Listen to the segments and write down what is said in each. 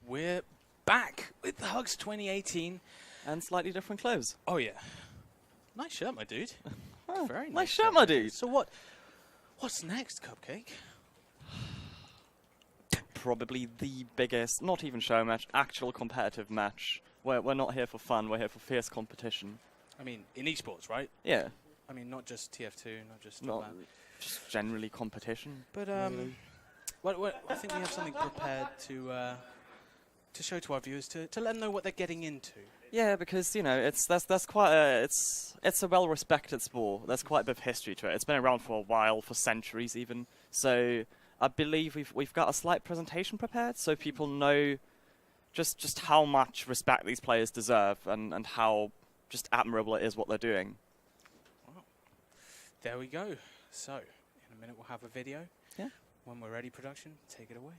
We're back with the Hugs 2018. And slightly different clothes. Oh yeah. Nice shirt, my dude. Oh, Very nice shirt, my dude. So what's next, Cupcake? Probably the biggest, not even show match, actual competitive match. We're not here for fun, we're here for fierce competition. I mean, in esports, right? Yeah. I mean, not just TF2, not just just generally competition. But well, I think we have something prepared to show to our viewers to let them know what they're getting into. Yeah, because you know that's quite it's a well-respected sport. There's quite a bit of history to it. It's been around for a while, for centuries even. So I believe we've got a slight presentation prepared, so people know just how much respect these players deserve and how just admirable it is what they're doing. Wow. There we go. So in a minute we'll have a video. Yeah. When we're ready, production, take it away.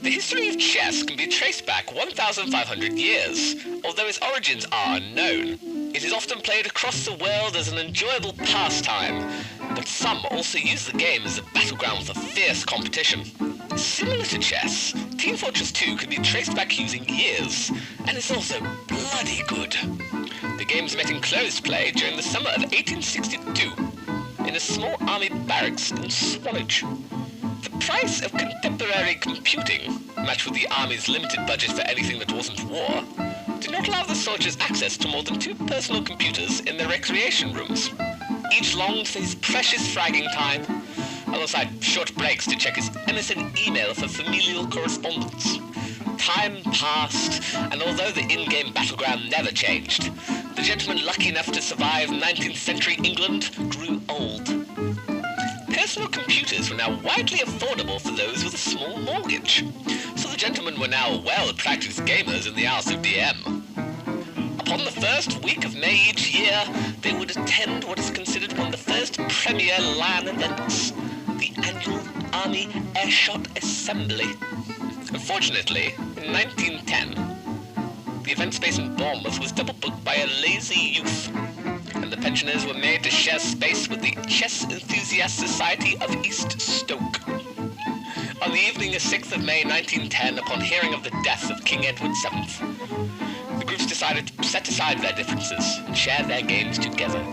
The history of chess can be traced back 1,500 years, although its origins are unknown. It is often played across the world as an enjoyable pastime, but some also use the game as a battleground for fierce competition. Similar to chess, Team Fortress 2 can be traced back using years, and is also bloody good. The games met in closed play during the summer of 1862, in a small army barracks in Swanage. The price of contemporary computing, matched with the army's limited budget for anything that wasn't war, did not allow the soldiers access to more than 2 personal computers in their recreation rooms. Each longed for his precious fragging time, alongside short breaks to check his MSN email for familial correspondence. Time passed, and although the in-game battleground never changed, the gentleman lucky enough to survive 19th century England grew old. Personal computers were now widely affordable for those with a small mortgage, so the gentlemen were now well-practiced gamers in the hours of DM. Upon the first week of May each year, they would attend what is considered one of the first premier LAN events, the annual Army Airshot Assembly. Unfortunately, in 1910, the event space in Bournemouth was double-booked by a lazy youth, and the pensioners were made to share space with the Chess Enthusiast Society of East Stoke. On the evening of 6th of May 1910, upon hearing of the death of King Edward VII, the groups decided to set aside their differences and share their games together.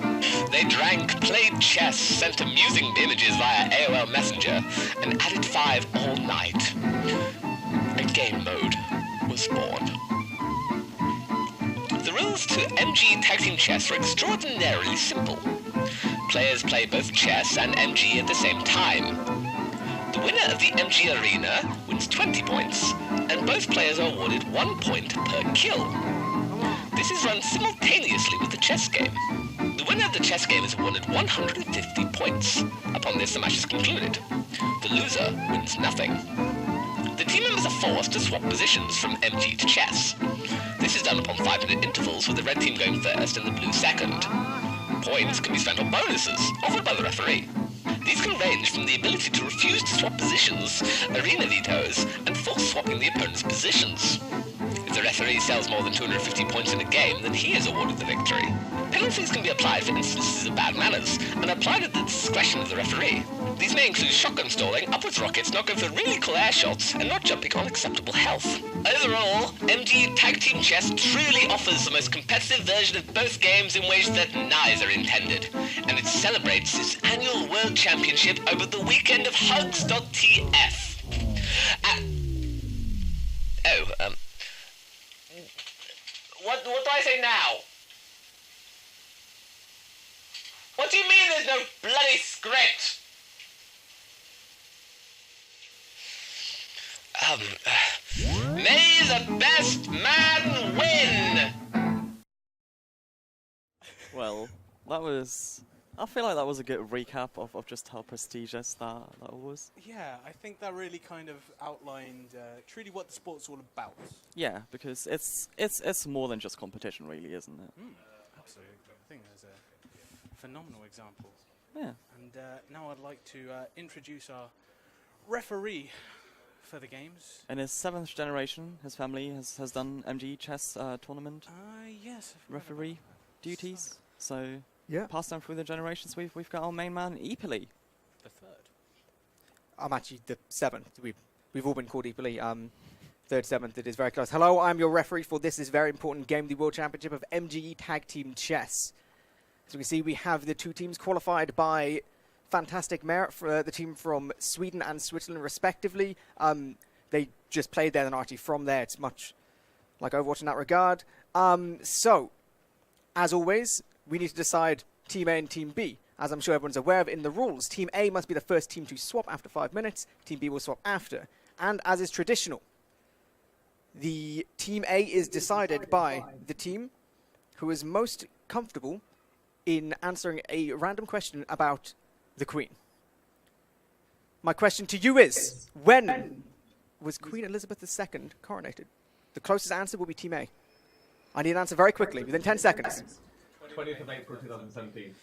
They drank, played chess, sent amusing images via AOL Messenger, and added 5 all night. A game mode was born. The rules to MGE Tag Team Chess are extraordinarily simple. Players play both chess and MGE at the same time. The winner of the MGE arena wins 20 points, and both players are awarded 1 point per kill. This is run simultaneously with the chess game. The winner of the chess game is awarded 150 points. Upon this, the match is concluded. The loser wins nothing. The team members are forced to swap positions from MG to chess. This is done upon 5-minute intervals, with the red team going first and the blue second. Points can be spent on bonuses, offered by the referee. These can range from the ability to refuse to swap positions, arena vetoes, and force swapping the opponent's positions. If the referee sells more than 250 points in a game, then he is awarded the victory. Penalties can be applied for instances of bad manners, and are applied at the discretion of the referee. These may include shotgun stalling, upwards rockets, not going for really cool air shots, and not jumping on acceptable health. Overall, MGE Tag Team Chess truly offers the most competitive version of both games in ways that neither intended, and it celebrates its annual World Championship over the weekend of Hugs.tf. What do I say now? What do you mean there's no bloody script? May the best man win! Well, that was... I feel like that was a good recap of just how prestigious that was. Yeah, I think that really kind of outlined truly what the sport's all about. Yeah, because it's more than just competition, really, isn't it? Absolutely. I think there's a phenomenal example. Yeah. And now I'd like to introduce our referee for the games. In his 7th generation, his family has done MGE chess tournament Yes. referee duties. So Yeah. passed down through the generations. We've got our main man Epily. The third. I'm actually the 7th. We've all been called equally. 3rd, 7th, it is very close. Hello, I'm your referee for this very important game, the World Championship of MGE Tag Team Chess. As we can see, we have the 2 teams qualified by fantastic merit for the team from Sweden and Switzerland, respectively. They just played there and are actually from there. It's much like Overwatch in that regard. So, as always, we need to decide Team A and Team B. As I'm sure everyone's aware of in the rules, Team A must be the first team to swap after 5 minutes. Team B will swap after. And as is traditional, the Team A is decided by the team who is most comfortable in answering a random question about the Queen. My question to you is, when was Queen Elizabeth II coronated? The closest answer will be Team A. I need an answer very quickly, within 10 seconds. 20th of April 2017.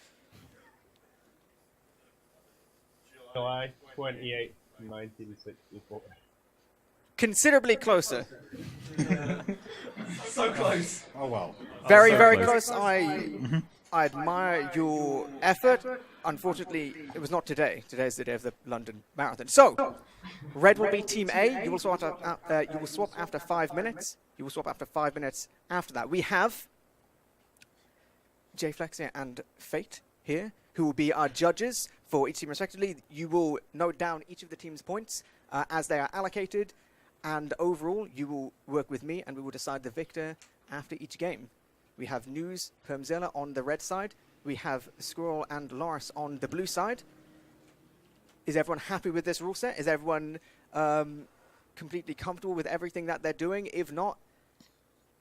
July 28th, 1964. Considerably closer. So close. Oh well. Very, very close. I admire your effort. Unfortunately, it was not today. Today is the day of the London Marathon. So, red will be Team A. You will swap after 5 minutes. You will swap after 5 minutes after that. We have Jflex and Fate here, who will be our judges for each team respectively. You will note down each of the team's points as they are allocated. And overall, you will work with me, and we will decide the victor after each game. We have Nuze, Permzilla on the red side. We have Squirrel and Loris on the blue side. Is everyone happy with this rule set? Is everyone completely comfortable with everything that they're doing? If not,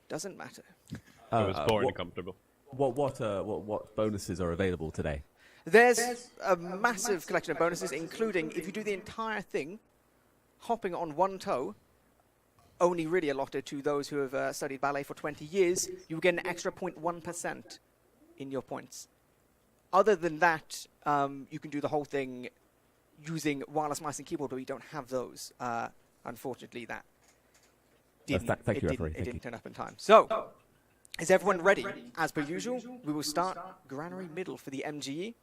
doesn't matter. It was boring and comfortable. What bonuses are available today? There's a massive collection of bonuses, including if you do the entire thing, hopping on one toe, only really allotted to those who have studied ballet for 20 years, you get an extra 0.1% in your points. Other than that, you can do the whole thing using wireless mouse and keyboard, but we don't have those. Unfortunately, that Thank you, referee. It didn't turn up in time. So, is everyone ready? As per usual, we will start granary middle for the MGE,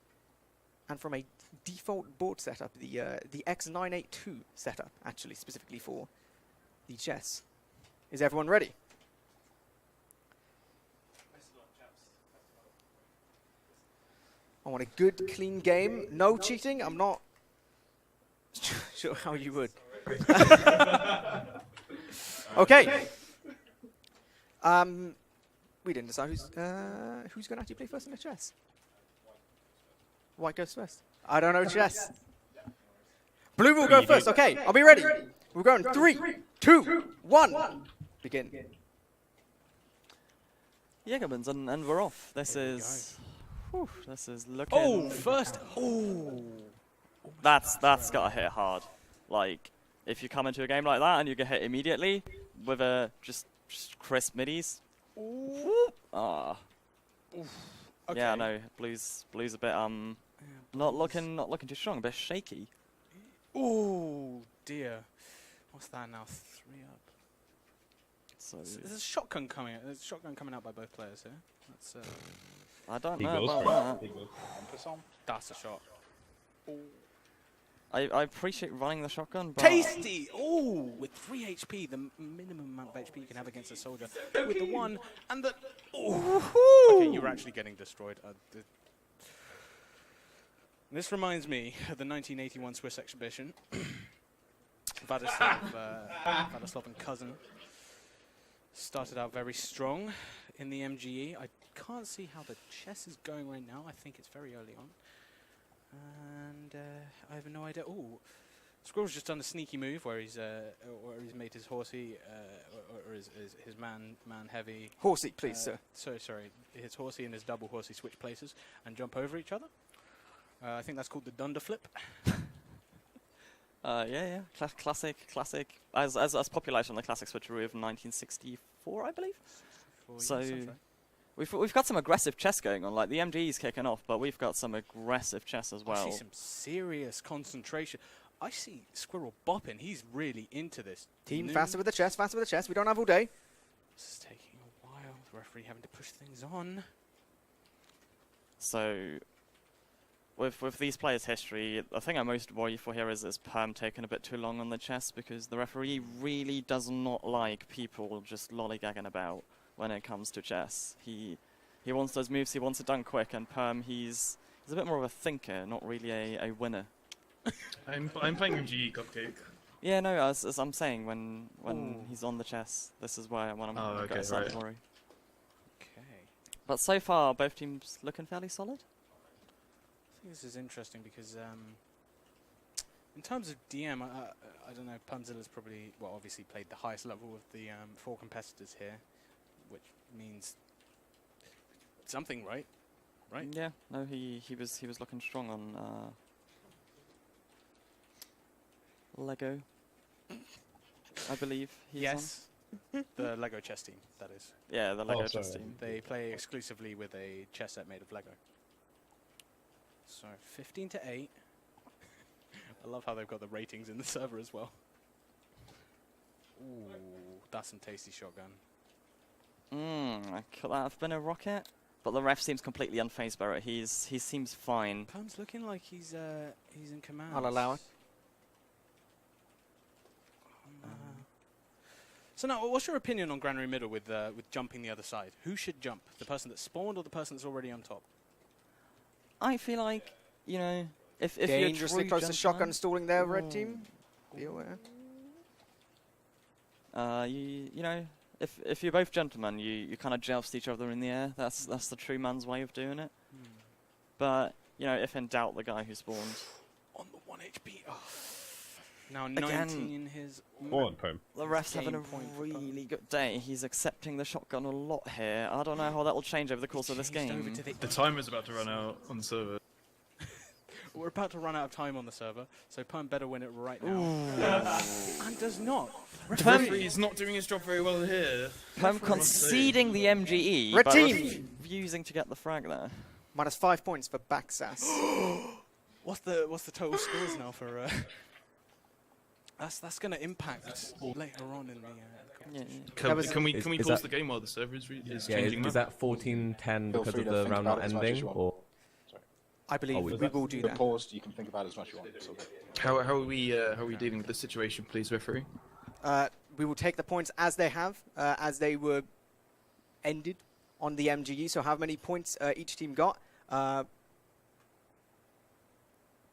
and from a default board setup, the X982 setup, actually, specifically for the chess. Is everyone ready? I want a good, clean game. No cheating. I'm not sure how you would. Okay. We didn't decide who's going to actually play first in the chess. White goes first. I don't know chess. Blue will go first. Okay, I'll be ready. We're going 3, 2, 1. Begin. Yeah, gubbins, and we're off. This is looking. Oh, first. Oh. That's gotta hit hard. Like, if you come into a game like that and you get hit immediately with a just crisp middies. Ah. Okay. Yeah, no, blue's a bit not looking too strong, a bit shaky. Oh dear. What's that now? 3 up. So There's a shotgun coming out. There's a shotgun coming out by both players here. That's I don't He know goes about for that. it. He goes for it. that's a shot. I appreciate running the shotgun, but Tasty! Oh, with 3 HP, the minimum amount of HP you can have against a soldier. With the 1 and the... Oh! Okay, you're actually getting destroyed. This reminds me of the 1981 Swiss exhibition. Vladislav and Cousin started out very strong in the MGE. I can't see how the chess is going right now. I think it's very early on. And I have no idea. Oh, Squirrel's just done a sneaky move where he's made his horsey or his man heavy. Horsey, please, sir. Sorry, his horsey and his double horsey switch places and jump over each other. I think that's called the dunder flip. yeah, classic. As popularized on the classic switcheroo of 1964, I believe. So we've got some aggressive chess going on. Like the MGE's kicking off, but we've got some aggressive chess as well. I see some serious concentration. I see Squirrel bopping. He's really into this. Team faster with the chess, faster with the chess. We don't have all day. This is taking a while. The referee having to push things on. So, with these players' history, the thing I'm most worried for here is Perm taking a bit too long on the chess, because the referee really does not like people just lollygagging about when it comes to chess. He wants those moves, he wants it done quick, and Perm, he's a bit more of a thinker, not really a winner. I'm playing MGE Cupcake. Yeah, no, as I'm saying, when he's on the chess, this is where when I'm getting slightly worried. Okay. But so far, both teams looking fairly solid. I think this is interesting because in terms of DM, I don't know, Permzilla's probably, well, obviously played the highest level of the 4 competitors here, which means something, right? Right? Yeah, no, he was looking strong on Lego, I believe he's Yes. The Lego chess team, that is. on. Yeah, the Lego Oh, chess sorry. team. They play exclusively with a chess set made of Lego. So 15-8. I love how they've got the ratings in the server as well. Ooh, that's some tasty shotgun. Could that have been a rocket? But the ref seems completely unfazed by it. He seems fine. Perm's looking like he's in command. I'll allow it. So now, what's your opinion on Granary Middle with jumping the other side? Who should jump? The person that spawned or the person that's already on top? I feel like, you know, if you're Dangerously true close to gentleman, shotgun stalling there, red team. Be aware. you know, if you're both gentlemen, you kind of joust each other in the air. That's the true man's way of doing it. But you know, if in doubt, the guy who spawned. On the 1 HP. Oh. Now 19 his... Go on, Perm. The ref's having a Game point for Perm. really good day. He's accepting the shotgun a lot here. I don't know how that will change over the course of this Changed over game. to the The timer's about to run out on the server. We're about to run out of time on the server, so Perm better win it right now. And does not. The referee's not doing his job very well here. Perm conceding the MGE, Red but team! refusing to get the frag there. Minus 5 points for Backsass. What's the total scores now for... That's going to impact later on in the... Yeah. Can we Is pause that- the game while the server is Yeah, changing? is that 14-10 because of the round not ending, or I believe we- we will do that. Paused, you can think about it as much as you want. It's okay. How are we dealing with this situation, please, referee? We will take the points as they have, as they were ended on the MGE. So how many points each team got? I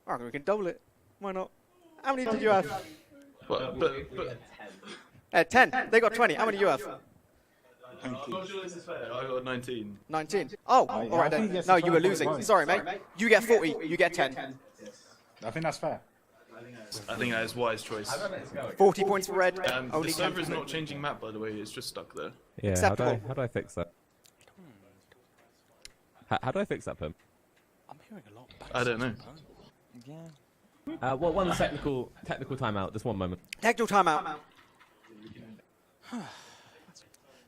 reckon we can double it. Why not? How many did you have? But 10. They got 20. How many do you have? I'm not sure this is fair. I got 19. 19. Oh, yeah, all I right think then. yes, No, it's you were fine. losing. Sorry, mate. You get 40. You get 10. I think that's fair. I think that is wise choice. 40 points for red. The Only 10 server is for not red. changing map, by the way. It's just stuck there. yeah? Acceptable. How do I fix that? How do I fix that, Perm? I'm hearing a lot of I don't know. Yeah. Well, one technical timeout. Just one moment. Technical timeout.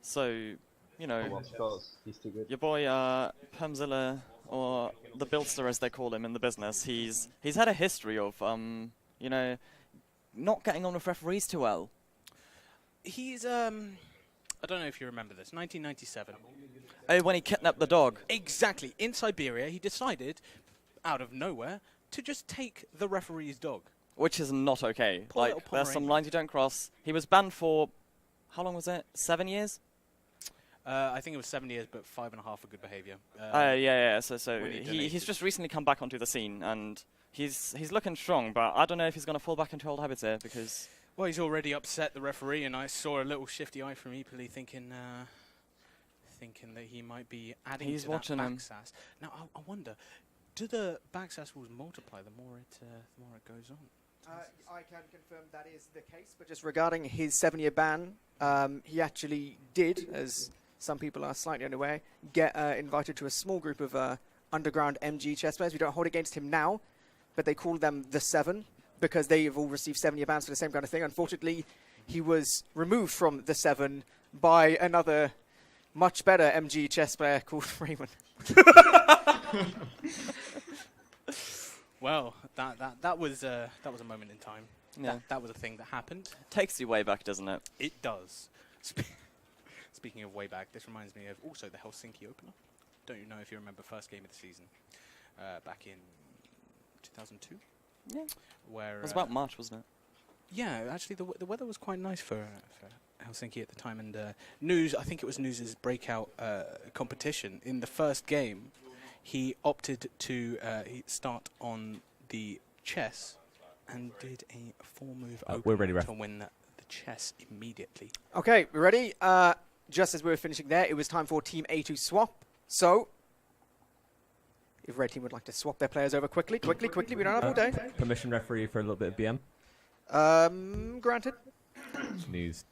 So, you know, He's too good. your boy Permzilla, or the Buildster as they call him in the business, he's had a history of you know, not getting on with referees too well. He's, I don't know if you remember this, 1997. Oh, when he kidnapped the dog. Exactly. In Siberia, he decided, out of nowhere, to just take the referee's dog. Which is not okay. Poor Like, little there's some Pomeranian. lines you don't cross. He was banned for, how long was it? 7 years? I think it was 7 years, but 5.5 for good behaviour. Yeah. So when he he's donated. just recently come back onto the scene, and he's looking strong, but I don't know if he's going to fall back into old habits here, because... Well, he's already upset the referee, and I saw a little shifty eye from Epoli thinking that he might be adding He's to watching that him. backsass. Now, I wonder, do the backsass rules multiply the more it goes on? I can confirm that is the case, but just regarding his 7-year ban, he actually did, as some people are slightly unaware, get invited to a small group of underground MG chess players. We don't hold against him now, but they call them the Seven because they have all received 7-year bans for the same kind of thing. Unfortunately, he was removed from the Seven by another much better MG chess player called Raymond. Well, that was a moment in time. Yeah. That was a thing that happened. Takes you way back, doesn't it? It does. Speaking of way back, this reminds me of also the Helsinki opener. Don't you know if you remember first game of the season back in 2002? Yeah. Where It was about March, wasn't it? yeah, actually the weather was quite nice for Helsinki at the time, and Nuze, I think it was Nuze's breakout competition. In the first game, he opted to start on the chess and did a 4-move we're ready, opener ref. to win the chess immediately. Okay, we ready? Just as we were finishing there, it was time for Team A to swap. So, if Red Team would like to swap their players over quickly, we don't have all day. Permission referee for a little bit of BM. Granted. News.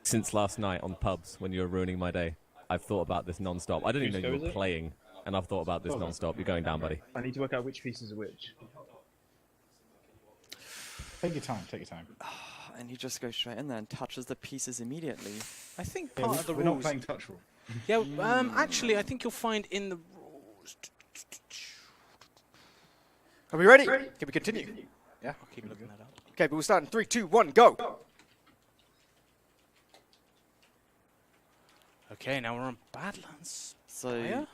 Since last night on pubs, when you were ruining my day, I've thought about this non-stop. I didn't even know you were playing, and I've thought about this non-stop. You're going down, buddy. I need to work out which pieces are which. Take your time, take your time. And he just goes straight in there and touches the pieces immediately. I think Yeah, part of the we're rules. not playing touch rule. Yeah, actually, I think you'll find in the rules. Are we ready? Can we continue? Yeah. I'll keep looking that up. Okay, but we'll start in 3, 2, 1, go! Okay, now we're on Badlands. So, Fire?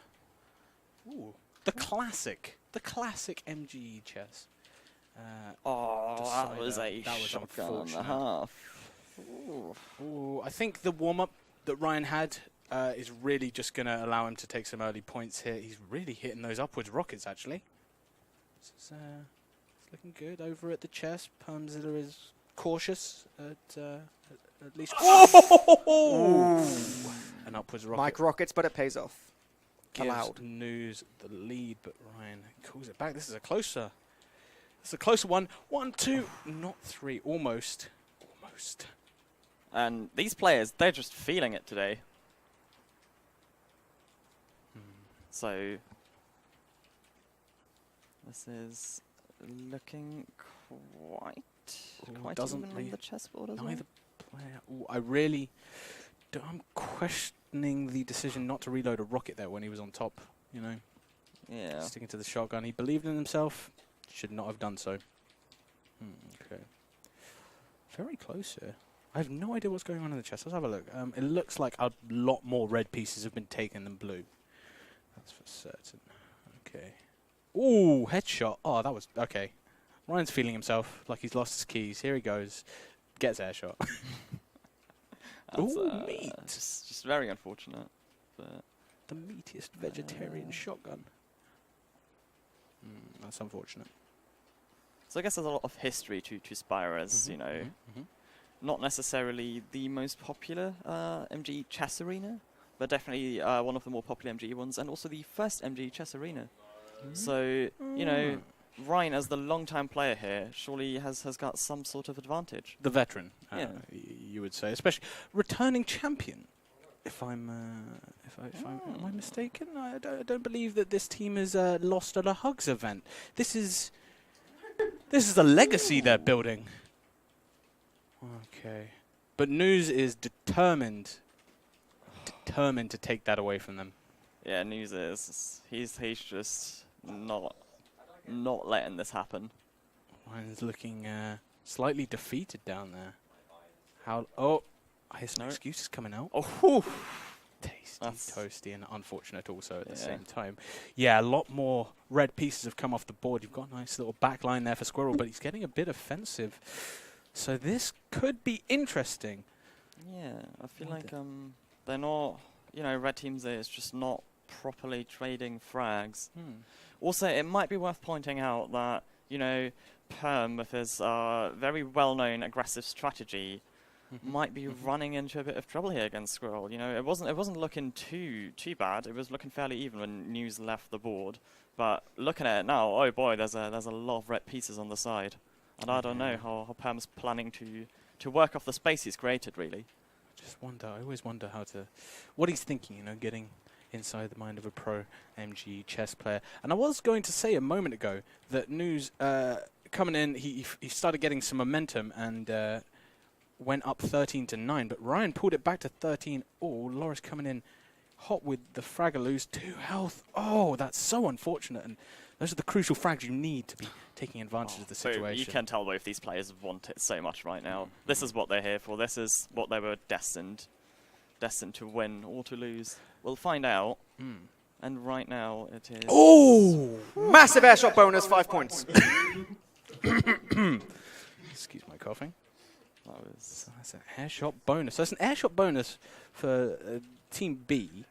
Ooh, the classic MGE chess. that was a that was shotgun and a unfortunate. half. Ooh. Ooh, I think the warm-up that Ryan had is really just going to allow him to take some early points here. He's really hitting those upwards rockets, actually. This is it's looking good over at the chess. Permzilla is cautious at least. Oh! An upwards rocket. Mike rockets, but it pays off. Gives Allowed. Nuze the lead, but Ryan calls it back. This is a closer one. 1, 2, not 3. Almost. And these players, they're just feeling it today. So, this is looking quite doesn't even on really- the chessboard as well. Neither player. Ooh, I'm questioning the decision not to reload a rocket there when he was on top. You know, Yeah. sticking to the shotgun. He believed in himself. Should not have done so. Okay. Very close here. I have no idea what's going on in the chess. Let's have a look. It looks like a lot more red pieces have been taken than blue. That's for certain. Okay. Ooh, headshot. Oh, that was... Okay. Ryan's feeling himself like he's lost his keys. Here he goes. Gets airshot. That's, Ooh, meat. Just very unfortunate. But The meatiest vegetarian shotgun. That's unfortunate. so I guess there's a lot of history to Spyro as, you know, not necessarily the most popular MGE chess arena, but definitely one of the more popular MGE ones, and also the first MGE chess arena. So, you know, Ryan, as the long-time player here, surely has got some sort of advantage. The veteran, Yeah. You would say, especially returning champion. If I'm, am I mistaken? I don't believe that this team is lost at a Hugs event. This is a legacy they're building. Okay, but Nuze is determined to take that away from them. Yeah, Nuze is he's just not letting this happen. Ryan's looking slightly defeated down there. Oh, I hear some No. excuses coming out. Oh, whew. Tasty, That's- toasty, and unfortunate also at the Yeah. same time. Yeah, a lot more red pieces have come off the board. You've got a nice little back line there for Squirrel, but he's getting a bit offensive. So this could be interesting. Yeah, I feel like they're not, you know, red teams there is just not properly trading frags. Also, it might be worth pointing out that, you know, Perm with his very well-known aggressive strategy might be running into a bit of trouble here against Squirrel. You know, it wasn't looking too bad. It was looking fairly even when Nuze left the board. But looking at it now, oh boy, there's a lot of red pieces on the side, and I don't know how Perm's planning to work off the space he's created. Really, I always wonder what he's thinking. You know, getting inside the mind of a pro MGE chess player. And I was going to say a moment ago that Nuze coming in, he started getting some momentum and went up 13-9, but Ryan pulled it back to 13. Oh, Loris coming in. Hot with the Fragaloos, 2 health. Oh, that's so unfortunate. And those are the crucial frags you need to be taking advantage of the So situation. you can tell both these players want it so much right now. This is what they're here for. This is what they were destined to win or to lose. We'll find out. And right now it is... Oh! Massive air shot bonus, 5 points. Excuse my coughing. That was... So that's an air shot bonus. So that's an air shot bonus for Team B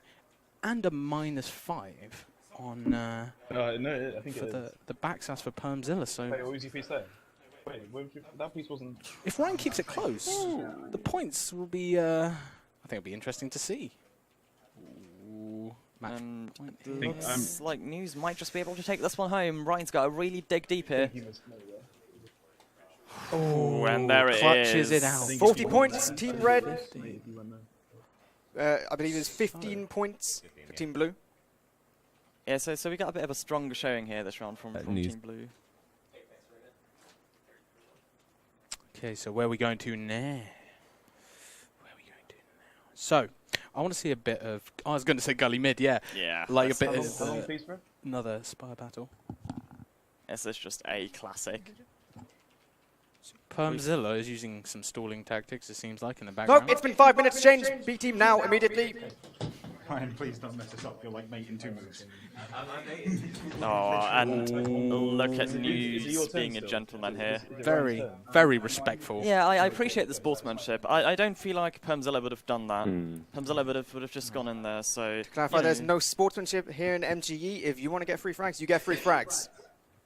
and a -5 on No, I think for it is. the backsass for Permzilla. So Wait, what was your piece there? Wait, that piece wasn't... if Ryan keeps it close, the points will be, I think it'll be interesting to see. Ooh, match And point it here. looks like Nuze might just be able to take this one home. Ryan's got to really dig deep here. Oh, and there it clutches is. it out. 40 points, Team Red. 50. I believe it's 15 points for Team Blue. Yeah, so we got a bit of a stronger showing here this round from Nuze. Team Blue. Okay, so where are we going to now? Where are we going to now? So, I want to see a bit of... I was going to say gully mid, yeah. Yeah. Like a that's- bit How long of piece, bro? another spire battle. This is just a classic. Permzilla is using some stalling tactics, it seems like, in the No, background. it's been 5 minutes change. B team now, immediately. Ryan, please don't mess us up. You're like mate in 2 moves. Oh, and look at Is it your Nuze turn being a still? gentleman Is here. it Ryan's Very, turn? very respectful. Yeah, I appreciate the sportsmanship. I don't feel like Permzilla would have done that. Permzilla would have just gone in there. So To clarify, you there's know, no sportsmanship here in MGE. If you want to get free frags, you get free frags.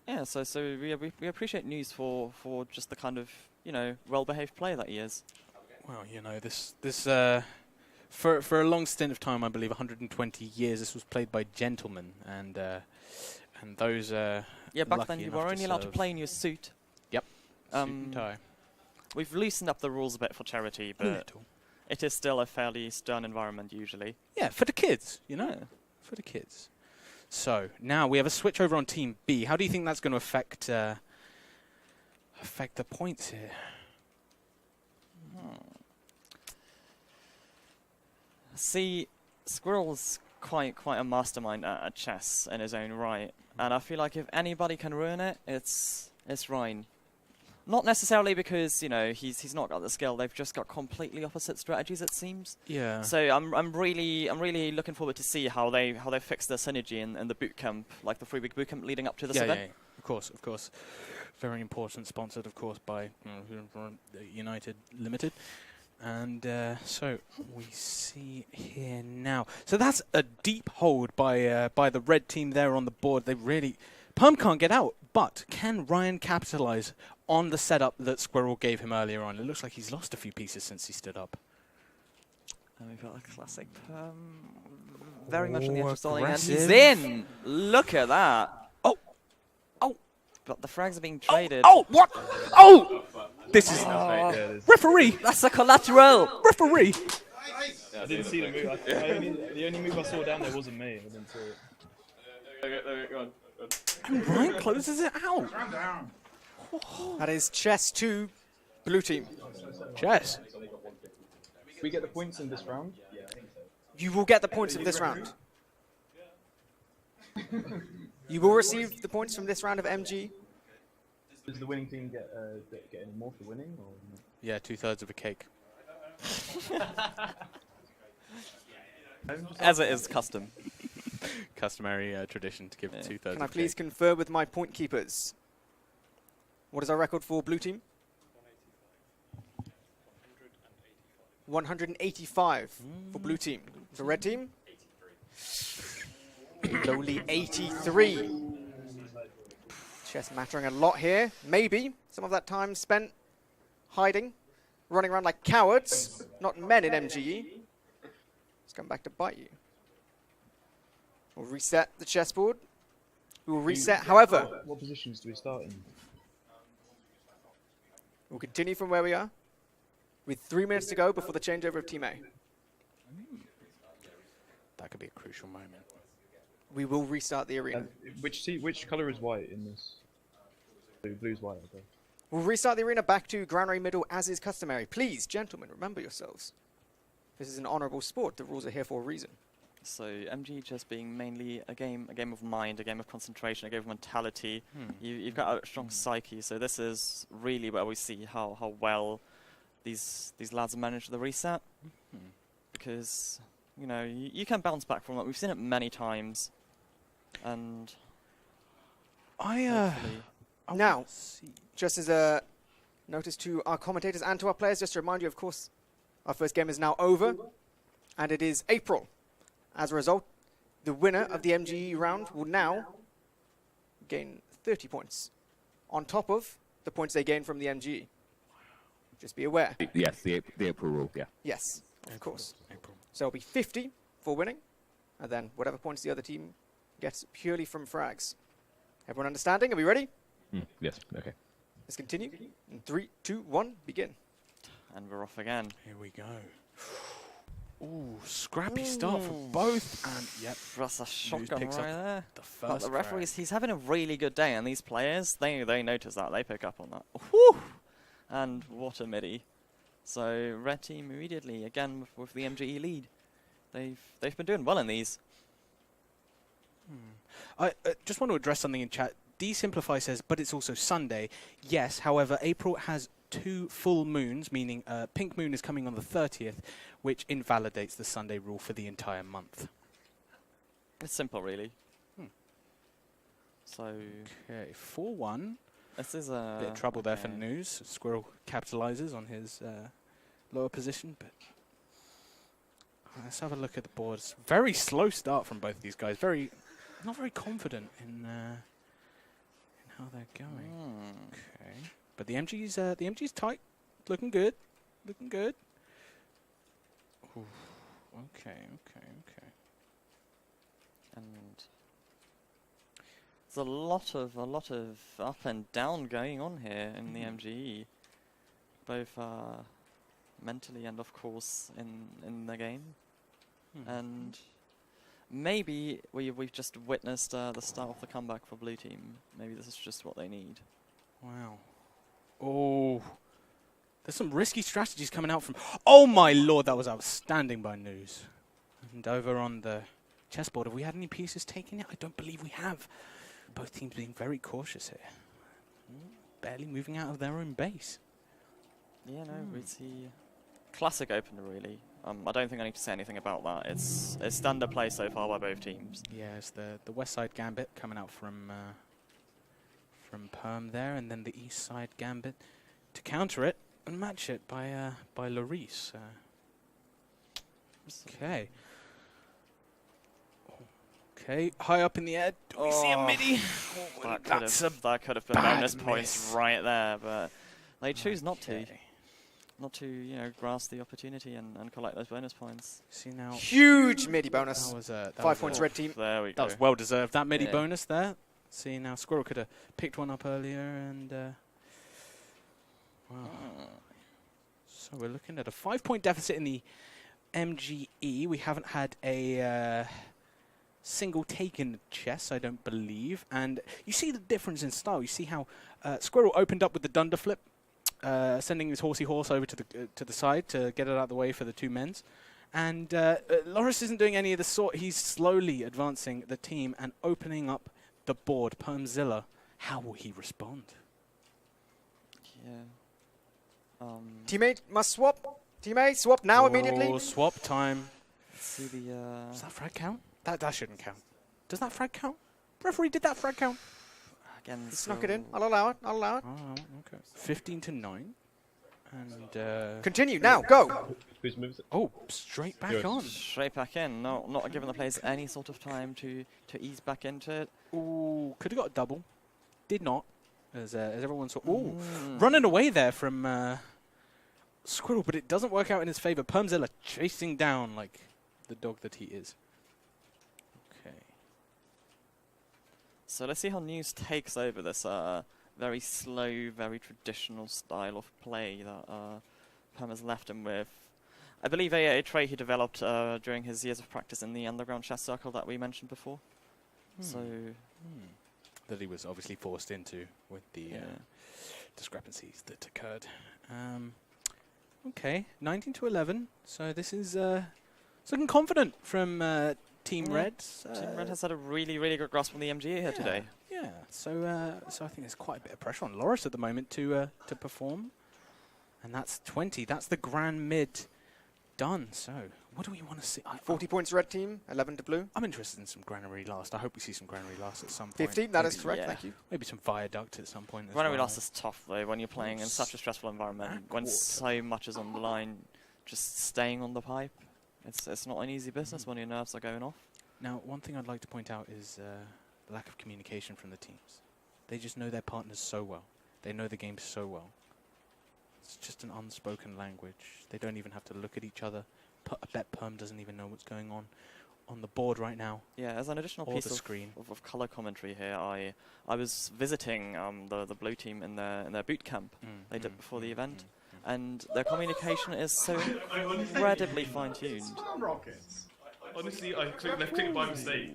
yeah. So we appreciate Nuze for just the kind of well-behaved player that he is. Well, you know, this for a long stint of time, I believe 120 years, this was played by gentlemen, and those Yeah, back lucky then you enough were only allowed to serve. play in your suit. Yep. Suit and tie. We've loosened up the rules a bit for charity, A but little. it is still a fairly stern environment usually. Yeah, for the kids, you know, Yeah. for the kids. So now we have a switch over on Team B. How do you think that's going to affect the points here? See, Squirrel's quite a mastermind at chess in his own right, and I feel like if anybody can ruin it, it's Ryan. Not necessarily because he's not got the skill. They've just got completely opposite strategies, it seems. Yeah. So I'm really looking forward to see how they fix their synergy in the boot camp, like the 3-week boot camp leading up to this yeah, event. yeah, of course. Very important, sponsored, of course, by United Limited. And so we see here now. So that's a deep hold by the red team there on the board. They really... Perm can't get out, but can Ryan capitalize on the setup that Squirrel gave him earlier on? It looks like he's lost a few pieces since he stood up. And we've got a classic Perm. Very much on the edge of stalling, and he's aggressive. in! Look at that! Oh! But the frags are being traded. Oh, what? Oh! This is... Yeah, it is. Referee! That's a collateral! Referee! I didn't see the move. The only move I saw down there wasn't me. I didn't see it. Okay, go on. And Ryan closes it out. That is chess 2, blue team. Chess. We get the points in this round. You will get the points of this round. You will receive the points from this round of MG. Does the winning team get any more for winning? Or no? Yeah, 2/3 of a cake. As it is custom. Customary tradition to give 2/3 Can I of a please cake. confer with my point keepers? What is our record for blue team? 185 for blue team. For red team? Lowly 83. Chess mattering a lot here. Maybe some of that time spent hiding, running around like cowards, not men in MGE. It's come back to bite you. We'll reset the chessboard. We will reset, however, What positions do we start in? we'll continue from where we are with 3 minutes to go before the changeover of Team A. That could be a crucial moment. We will restart the arena. Which colour is white in this? Blue's white. Okay. We'll restart the arena back to Grand Ray Middle as is customary. Please, gentlemen, remember yourselves. This is an honourable sport. The rules are here for a reason. So MGE just being mainly a game of mind, a game of concentration, a game of mentality. You've got a strong psyche, so this is really where we see how well these lads manage the reset. Because, you know, you can bounce back from it. We've seen it many times. And now, just as a notice to our commentators and to our players, just to remind you, of course, our first game is now over, and it is April. As a result, the winner of the MGE round will now gain 30 points, on top of the points they gain from the MGE. Just be aware. Yes, the April rule, yeah. Yes, of course. So it'll be 50 for winning, and then whatever points the other team gets purely from frags. Everyone understanding? Are we ready? Yes, okay. Let's continue. In 3, 2, 1, begin. And we're off again. Here we go. Ooh, scrappy start for both, and yep, that's a shotgun picks right up there. the But first the referees, frag. he's having a really good day, and these players, they notice that, they pick up on that. Whew! And what a midi. So red team immediately again with the MGE lead. They've been doing well in these. I just want to address something in chat. Desimplify says, but it's also Sunday. Yes, however, April has 2 full moons, meaning pink moon is coming on the 30th, which invalidates the Sunday rule for the entire month. It's simple, really. So Okay, 4-1. this is a Bit of trouble there for Nuze. Squirrel capitalizes on his lower position, but let's have a look at the boards. Very slow start from both these guys. Not very confident in how they're going. Okay, but the MG's tight, looking good, looking good. Ooh. Okay. And there's a lot of up and down going on here in the MGE, both mentally and of course in the game. And maybe we've just witnessed the start of the comeback for blue team. Maybe this is just what they need. Wow. Oh, there's some risky strategies coming out from. Oh my lord, that was outstanding by Nuze. And over on the chessboard, have we had any pieces taken yet? I don't believe we have. Both teams being very cautious here. Barely moving out of their own base. Yeah, no, we see classic opener really. I don't think I need to say anything about that. It's standard play so far by both teams. Yeah, it's the west side gambit coming out from Perm there, and then the east side gambit to counter it and match it by Larice. Okay. Okay, high up in the air. Do we see a midi? That could have been bonus points right there, but they choose not to. Not to, you know, grasp the opportunity and collect those bonus points. See now, Huge midi bonus. that was 5 points red team. There we go. That was well deserved. That midi Yeah. bonus there. See now, Squirrel could have picked one up earlier, and wow. So we're looking at a 5-point deficit in the MGE. We haven't had a single taken chess, I don't believe. And you see the difference in style. You see how Squirrel opened up with the dunder flip, sending his horsey horse over to the side to get it out of the way for the 2 men's. And Loris isn't doing any of the sort. He's slowly advancing the team and opening up the board. Permzilla, how will he respond? Yeah. Teammate must swap. Teammate, swap now immediately. Oh, swap time. Let's see the. Does that frag count? That shouldn't count. Does that frag count? Referee, did that frag count? Again, Snuck it in. I'll allow it. I'll allow it. Oh, okay. 15-9. And Continue now. Go. Whose moves it? oh, straight back Yours. on. Straight back in. Not giving the players any sort of time to ease back into it. Ooh, could have got a double. Did not. As everyone saw. Ooh, running away there from Squirrel, but it doesn't work out in his favor. Permzilla chasing down like the dog that he is. Okay. So let's see how Nuze takes over this very slow, very traditional style of play that Perm has left him with. I believe a trait he developed during his years of practice in the underground chess circle that we mentioned before. So that he was obviously forced into with the discrepancies that occurred. Okay, 19-11. So this is it's looking confident from Team Yeah. Red. Team Red has had a really, really good grasp on the MGE here today. Yeah, so so I think there's quite a bit of pressure on Loris at the moment to perform, and that's 20. That's the grand mid done. So what do we want to see? 40 points red team, 11 to blue. I'm interested in some granary last. I hope we see some granary last at some point. 15, that is Maybe- correct, yeah. thank you. Maybe some viaduct at some point. as Runaway well. loss is tough though when you're playing in such a stressful environment, when Backwater. so much is on the line. Just staying on the pipe, it's not an easy business when your nerves are going off. Now, one thing I'd like to point out is the lack of communication from the teams. They just know their partners so well. They know the game so well. It's just an unspoken language. They don't even have to look at each other. I bet Perm doesn't even know what's going on the board right now. Yeah, as an additional Or piece the of, screen. of color commentary here, I was visiting the blue team in their boot camp they did before the event, and their communication is so incredibly fine-tuned. Rockets. Honestly, I clicked left click by mistake.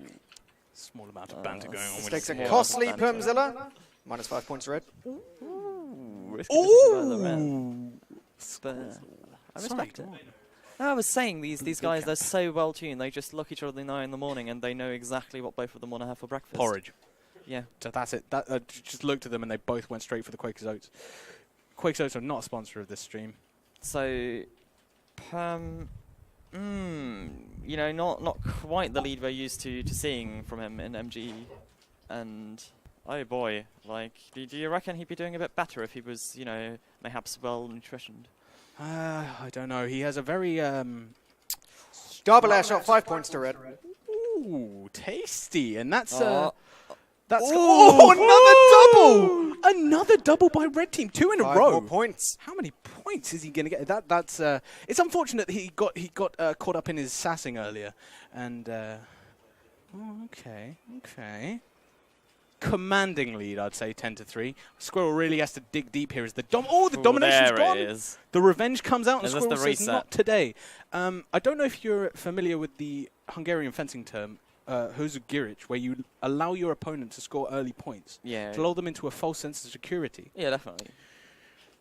Small amount of banter going on. This with takes a the- costly banter. Permzilla. Minus 5 points red. Ooh, risky business by the red. Ooh! But I Sorry, respect go it. on. I was saying these guys, they're so well tuned. They just look each other in the eye in the morning, and they know exactly what both of them want to have for breakfast. Porridge. Yeah. So that's it. Just looked at them and they both went straight for the Quakers Oats. Quakers Oats are not a sponsor of this stream. So, Perm, you know, not quite the lead we're used to seeing from him in MGE, and oh boy, like, do you reckon he'd be doing a bit better if he was, you know, perhaps well nutritioned? I don't know. He has a very Double air shot, 5 points to red. ooh, tasty, and that's Oh. that's Ooh. another double by red team, 2 in a 5 row. more points. How many points is he going to get? That's it's unfortunate that he got caught up in his sassing earlier, and okay. Commanding lead, I'd say 10-3. Squirrel really has to dig deep here. Is the the domination's there gone. it is. The revenge comes out, and Is this Squirrel the says reset? not today. I don't know if you're familiar with the Hungarian fencing term, Hozugiric, where you allow your opponent to score early points Yeah. to lull them into a false sense of security. Yeah, definitely.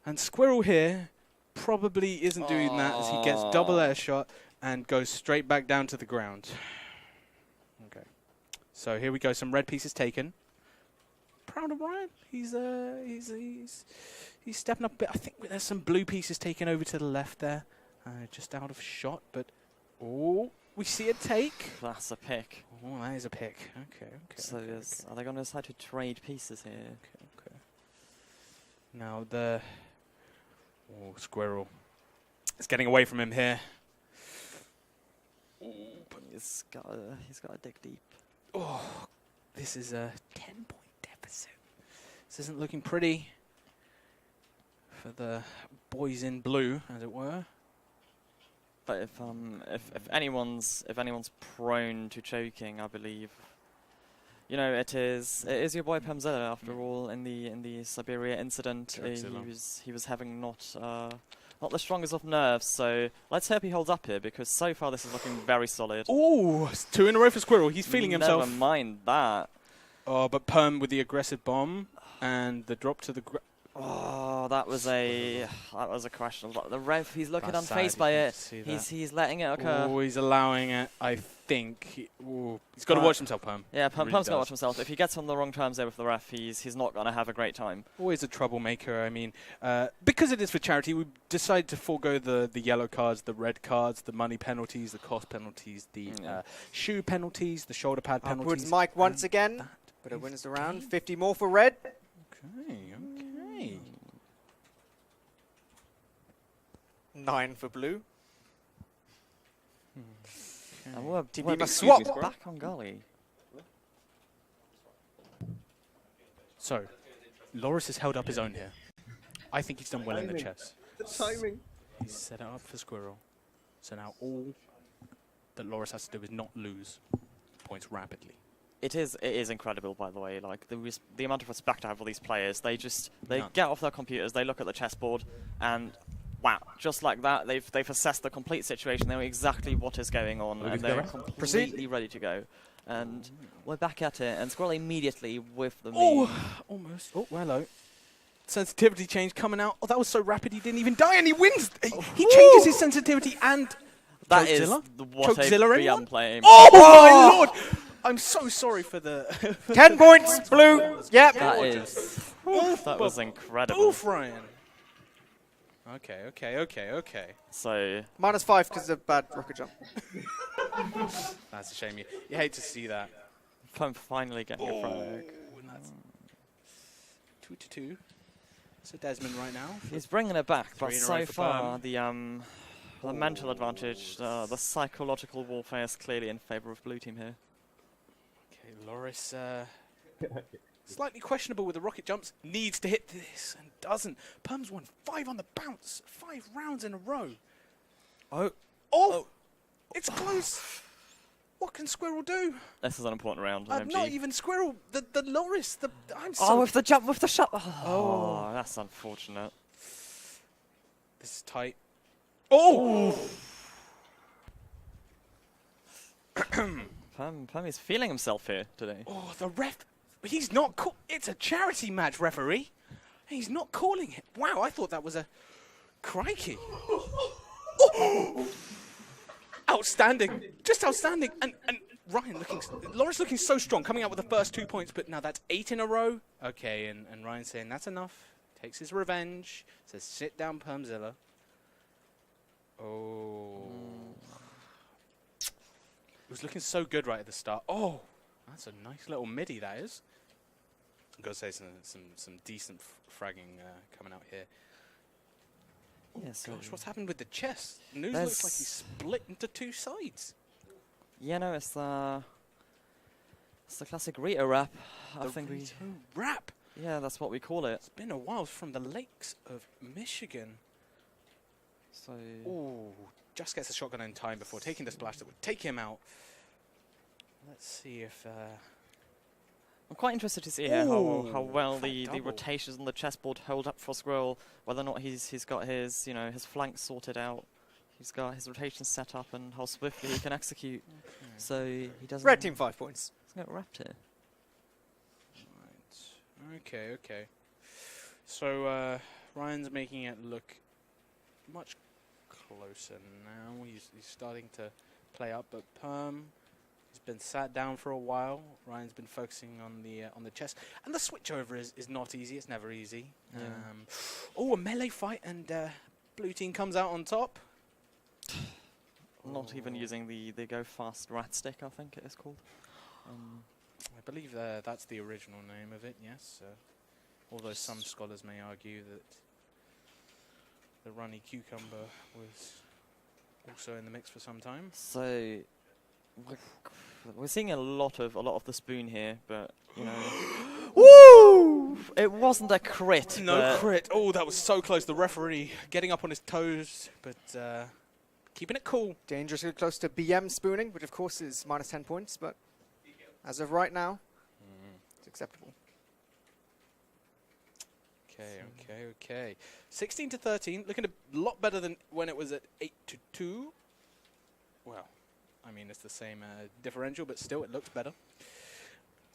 And Squirrel here probably isn't doing that as he gets double air shot and goes straight back down to the ground. Okay. So here we go. Some red pieces taken. Proud of Ryan. He's stepping up a bit. I think there's some blue pieces taken over to the left there. Just out of shot, but oh, we see a take. That's a pick. Oh, that is a pick. Okay. So are they going to decide to trade pieces here? Okay. Now the Squirrel. It's getting away from him here. He's got to dig deep. Oh, this is a 10-point deficit. This isn't looking pretty for the boys in blue, as it were. But if anyone's prone to choking, I believe, you know, it is your boy Permzilla after all. In the Siberia incident, he was having not the strongest of nerves. So let's hope he holds up here, because so far this is looking very solid. Oh, 2 in a row for Squirrel. He's feeling himself. Never mind that. Oh, but Perm with the aggressive bomb and the drop to the ground. Oh, that was a question. The ref, he's looking That's unfazed sad, by you can it. see that. He's letting it occur. Oh, he's allowing it. I think he's got to watch himself, Perm. Yeah, Really Perm's got to does. watch himself. If he gets on the wrong terms there with the ref, he's not going to have a great time. Always a troublemaker. I mean, because it is for charity, we decided to forego the yellow cards, the red cards, the money penalties, the cost penalties, the shoe penalties, the shoulder pad penalties. Upwards Mike once again, but it wins the round. 50 more for red. Okay. 9 for blue. And we're Bieber swap. back on gully. So, Loris has held up his own here. I think he's done well in the chess. The timing. He's set it up for Squirrel. So now all that Loris has to do is not lose points rapidly. It is incredible, by the way. Like the amount of respect I have for these players. They None. get off their computers, they look at the chessboard, and wow, just like that, they've assessed the complete situation. They know exactly what is going on, and they're completely ready to go. And we're back at it, and Squirrel immediately with the Oh, almost. Oh, well, hello. Sensitivity change coming out. Oh, that was so rapid he didn't even die, and he wins. He changes his sensitivity and That is Chokezilla? what Chokezilla, a anyone? BM playing. Oh my lord! I'm so sorry for the 10 points, blue. Yep. That is. That was incredible. Oof, Ryan. Okay. So -5 because of bad rocket jump. That's a shame. You hate to see that. I'm finally getting a frag. And that's 2-2. So Desmond right now. He's bringing it back, but 3 in a so row for far the mental advantage, the psychological warfare is clearly in favour of blue team here. Okay, Loris, slightly questionable with the rocket jumps. Needs to hit this and doesn't. Perms won 5 on the bounce. 5 rounds in a row. Oh! It's close. What can Squirrel do? This is an important round. Not even Squirrel. The Loris. I'm so. Oh, with the jump, with the shot. Oh, that's unfortunate. This is tight. Oh! Perm is feeling himself here today. Oh, the ref. He's not. It's a charity match, referee. He's not calling it. Wow, I thought that was a. Crikey. Oh! Outstanding. Just outstanding. And Ryan Loris looking so strong, coming out with the first 2 points, but now that's 8 in a row. Okay, and Ryan saying that's enough. Takes his revenge. Says sit down, Permzilla. Oh. It was looking so good right at the start. Oh, that's a nice little midi, that is. I've got to say some decent fragging coming out here. Yeah, so Gosh, what's happened with the chess? Nuze looks like he's split into 2 sides. Yeah, no, it's the classic Rito rap. The Rito rap. Yeah, that's what we call it. It's been a while from the lakes of Michigan. So. Ooh, just gets the shotgun in time before taking the splash that would take him out. Let's see if. I'm quite interested to see here how well the rotations on the chessboard hold up for Squirrel. Whether or not he's got his his flanks sorted out, he's got his rotations set up, and how swiftly he can execute. Okay. So he doesn't. Red team 5 points. He's got wrapped here. Right. Okay. So Ryan's making it look much closer now. He's starting to play up, but Perm. He's been sat down for a while. Ryan's been focusing on the chess, and the switch over is not easy. It's never easy. Yeah. Oh, a melee fight, and blue team comes out on top. Not even using the go fast rat stick, I think it is called. I believe that's the original name of it. Yes. Although some scholars may argue that the runny cucumber was also in the mix for some time. So. We're seeing a lot of the spoon here, but woo! It wasn't a crit. No crit. Oh, that was so close. The referee getting up on his toes, but keeping it cool. Dangerously close to BM spooning, which of course is -10 points, but as of right now, it's acceptable. Okay. 16-13, looking a lot better than when it was at 8-2. Well. I mean, it's the same differential, but still, it looks better.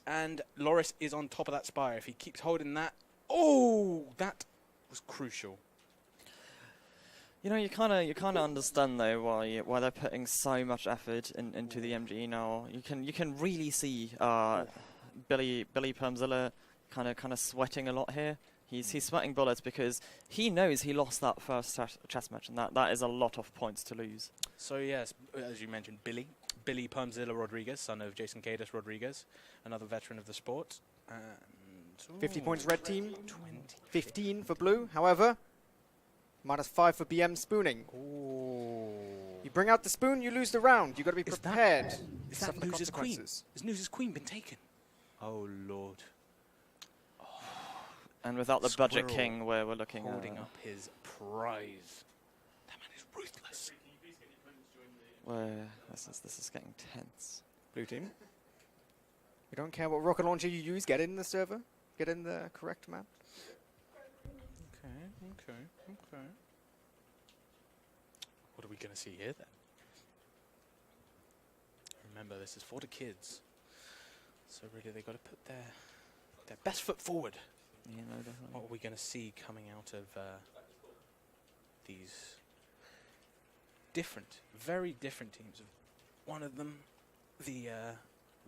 And Loris is on top of that spire. If he keeps holding that, oh, that was crucial. You kind of understand though why they're putting so much effort into the MGE now. You can really see Billy Permzilla kind of sweating a lot here. He's sweating bullets because he knows he lost that first chess match, and that is a lot of points to lose. So yes, as you mentioned, Billy Permzilla Rodriguez, son of Jason Kaidus Rodriguez, another veteran of the sport. And 50 points red team, 15 for blue. However, -5 for BM spooning. Ooh. You bring out the spoon, you lose the round. You've got to be prepared. Is that Nuze's queen? Has Nuze's queen been taken? Oh lord. And without the budget king, where we're looking holding up his prize. That man is ruthless. Where this is getting tense. Blue team. We don't care what rocket launcher you use. Get in the server. Get in the correct map. Okay. What are we going to see here then? Remember, this is for the kids. So really, they've got to put their best foot forward. Definitely. What are we going to see coming out of these different, very different teams. One of them, the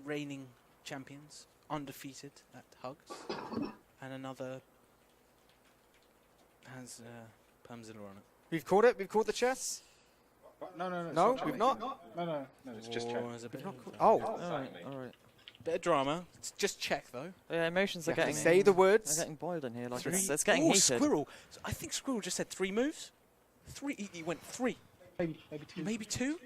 reigning champions, undefeated at Hugs, and another has Permzilla on it. We've caught it. We've caught the chess. No, no, no. No, we've not. No, it's just check. It's a bit of Oh, Alright. bit of drama. It's just check though. Yeah, emotions you are have to getting. say the They're words. getting boiled in here. Like Three. it's getting heated. Squirrel. So I think Squirrel just said 3 moves. 3. He went 3. Maybe two. Maybe 2.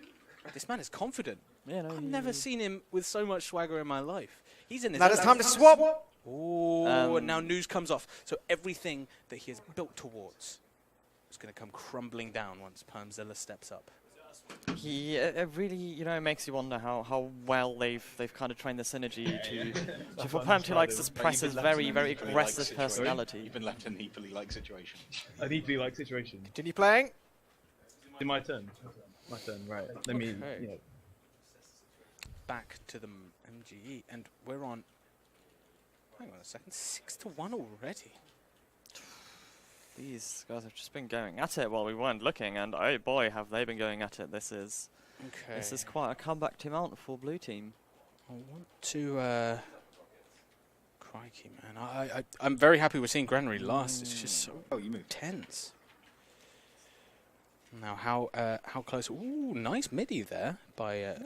This man is confident. Yeah, no, I've never seen him with so much swagger in my life. He's in his. Now it's time to swap. Oh, and now Nuze comes off. So everything that he has built towards is going to come crumbling down once Permzilla steps up. It really, it makes you wonder how well they've kind of trained the synergy to for Perm to like suppress his very aggressive personality. You've been left in an equally-like situation. An equally-like situation. Continue playing. Is it my turn? My turn, right. Let me. Yeah. Back to the MGE, and we're on. Hang on a second, 6-1 already. These guys have just been going at it while we weren't looking, and oh boy, have they been going at it. This is quite a comeback to mount for blue team. I want to. Crikey, man! I'm very happy we're seeing Granary last. It's just so tense. Now, how close? Ooh, nice midi there by. Yeah,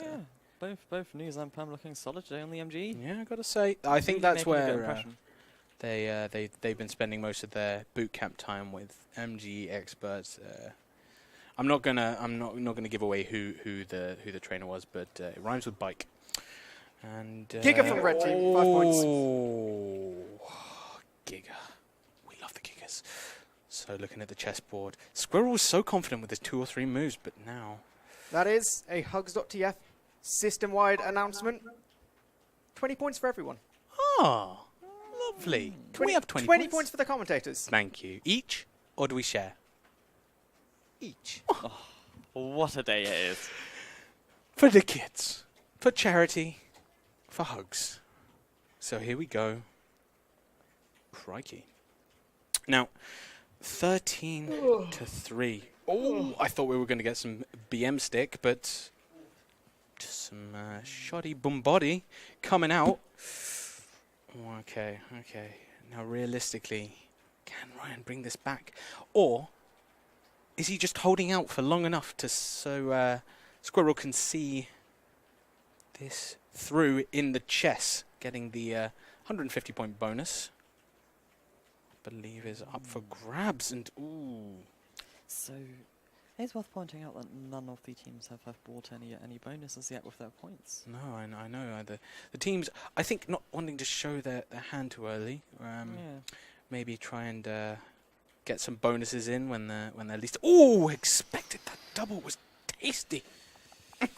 both Nuze and Perm looking solid today on the MGE. Yeah, I gotta say, I think Really that's making a good where impression. they've been spending most of their boot camp time with MGE experts. I'm not gonna give away who the trainer was, but it rhymes with bike. And Giga from red team, 5 points. Oh, Giga, we love the Gigas. So looking at the chessboard, Squirrel was so confident with his 2 or 3 moves, but now That is a Hugs.tf system-wide announcement. 20 points for everyone. ah, lovely. Can we have 20 points for the commentators. Thank you. Each, or do we share? Each. What a day it is. For the kids, for charity, for Hugs. So here we go. Crikey. Now, 13-3. Oh, I thought we were going to get some BM stick, but just some shoddy body coming out. Okay. Now, realistically, can Ryan bring this back? Or is he just holding out for long enough so Squirrel can see this through in the chess, getting the 150-point bonus? I believe is up for grabs, and ooh. So, it's worth pointing out that none of the teams have bought any bonuses yet with their points. No, I know. The teams, I think, not wanting to show their hand too early. Maybe try and get some bonuses in when they're least. Oh, expected that double was tasty. The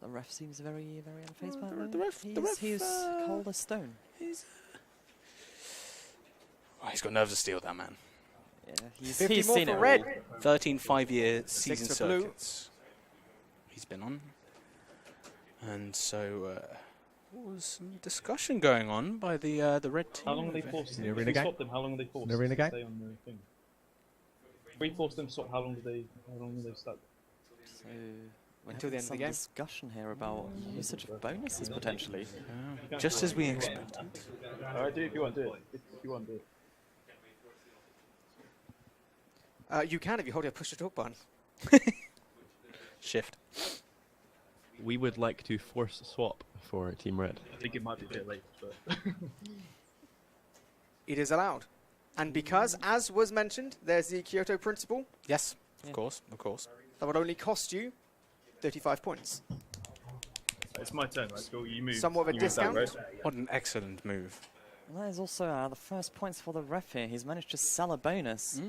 ref seems very unfazed by it. The ref, He's cold as stone. He's got nerves of steel, that man. Yeah, 50 he's more seen for it red. all. 13 5-year season for blue. circuits he's been on. And so there was some discussion going on by the red team. How long are they forced? The If arena we game? swap them, how long are they forced? The arena to game? stay on the thing? If we force them to swap, how long do they stuck? So, we're Until the end having of the some game. discussion here about usage of bonuses potentially. Just as we expected. Alright, do it if you want to do it. If you want to do it. You can if you hold your push to talk button. Shift. We would like to force swap for Team Red. I think it might be a bit late, but It is allowed. And because, as was mentioned, there's the Kyoto principle, Yes, Yeah. of course. that would only cost you 35 points. it's my turn, right? So you move. Somewhat of a you move that, discount. right? What an excellent move. And that is also the first points for the ref here. He's managed to sell a bonus.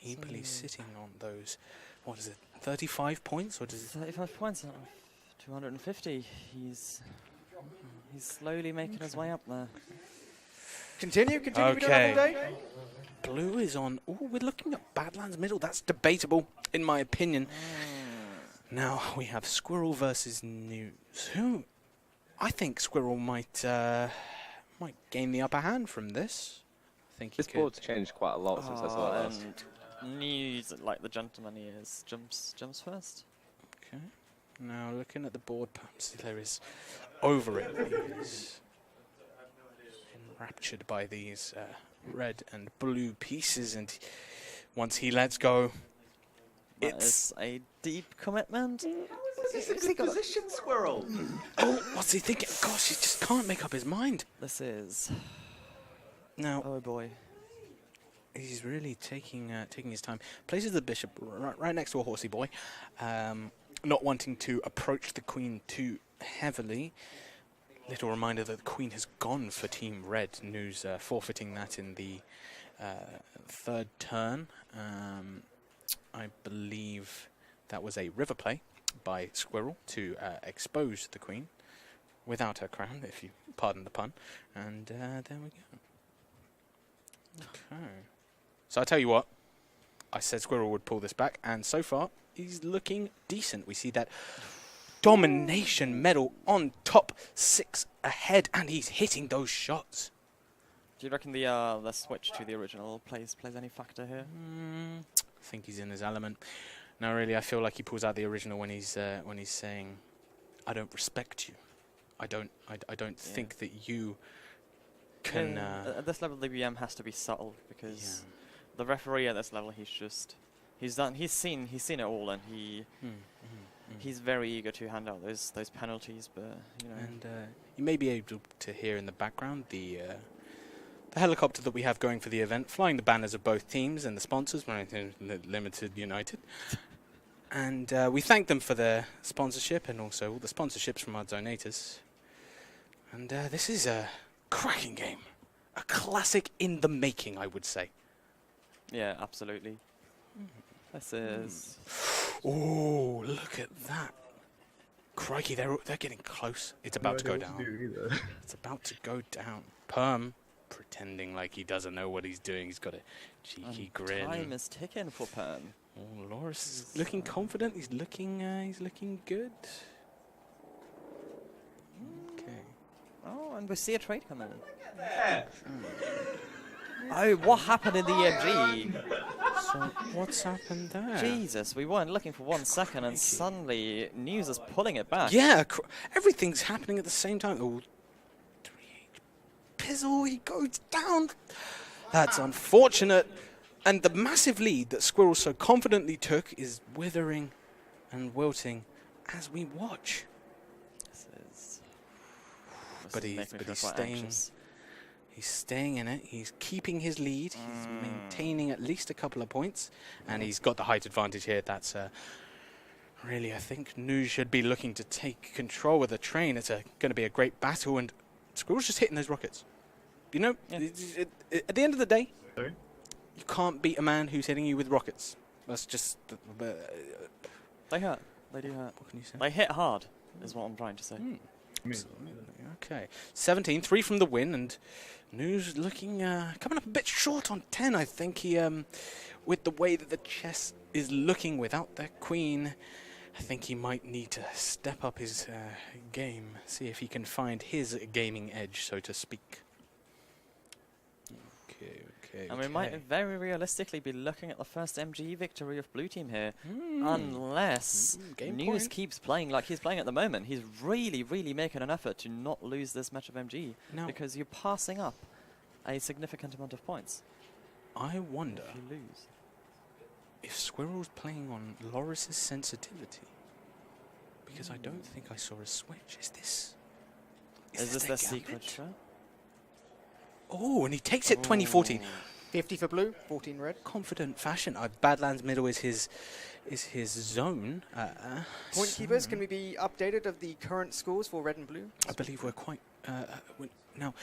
Equally sitting on those, what is it, 35 points? Or does it 35 points out of 250. He's slowly making his way up there. Continue, we don't have all day. Blue is on. Oh, we're looking at Badlands Middle. That's debatable, in my opinion. Now we have Squirrel versus Nuze. Who? I think Squirrel might gain the upper hand from this. I think This board's changed quite a lot since I saw it last. And Nuze, like the gentleman he is, jumps first. Okay. Now looking at the board, Permzilla is over it. He's enraptured by these red and blue pieces, and once he lets go, it's a deep commitment. This is a good position, Squirrel. Oh, what's he thinking? Gosh, he just can't make up his mind. This is... Now, oh boy. He's really taking his time. Places the bishop right next to a horsey boy, not wanting to approach the queen too heavily. Little reminder that the queen has gone for Team Red. Nuze forfeiting that in the third turn. I believe that was a river play by Squirrel to expose the queen without her crown, if you pardon the pun. And there we go. Okay. So I tell you what, I said Squirrel would pull this back, and so far he's looking decent. We see that domination medal on top, 6 ahead, and he's hitting those shots. Do you reckon the switch to the original plays any factor here? I think he's in his element. No, really, I feel like he pulls out the original when he's saying, "I don't respect you. I don't think that you can." At this level, the BM has to be subtle because the referee at this level, he's seen it all, and he's very eager to hand out those penalties. But you know, and you may be able to hear in the background the helicopter that we have going for the event, flying the banners of both teams and the sponsors, Limited United. And we thank them for their sponsorship and also all the sponsorships from our donators. And this is a cracking game. A classic in the making, I would say. Yeah, absolutely. This is... Oh, look at that. Crikey, they're getting close. It's about to go down. It's about to go down. Perm, pretending like he doesn't know what he's doing. He's got a cheeky grin. Time is ticking for Perm. Oh, Loris is looking confident. He's looking good. Okay. Oh, and we see a trade coming in. Oh, what happened in the MG? So what's happened there? Jesus, we weren't looking for 1 second, and suddenly Nuze is pulling it back. Yeah, everything's happening at the same time. Oh, 3-8. Pizzle, he goes down. That's unfortunate. And the massive lead that Squirrel so confidently took is withering and wilting as we watch. But he's staying. He's staying in it. He's keeping his lead. He's maintaining at least a couple of points, and he's got the height advantage here. That's really, I think Nuze should be looking to take control of the train. It's going to be a great battle, and Squirrel's just hitting those rockets. You know, at the end of the day, you can't beat a man who's hitting you with rockets. That's just... they hurt. They do hurt. What can you say? They hit hard, is what I'm trying to say. Absolutely. Okay. 17, 3 from the win, and Nuze looking coming up a bit short on 10. I think he, with the way that the chess is looking without that queen, I think he might need to step up his game, see if he can find his gaming edge, so to speak. Okay. And we might very realistically be looking at the first MGE victory of blue team here, unless Nuze keeps playing like he's playing at the moment. He's really making an effort to not lose this match of MGE, because you're passing up a significant amount of points. I wonder if you lose. If Squirrel's playing on Loris's sensitivity, because I don't think I saw a switch. Is this the secret trap? Oh, and he takes it 20-14. 50 for blue, 14 red. Confident fashion. Badlands middle is his zone. Point keepers, can we be updated of the current scores for red and blue? I believe we're quite... now,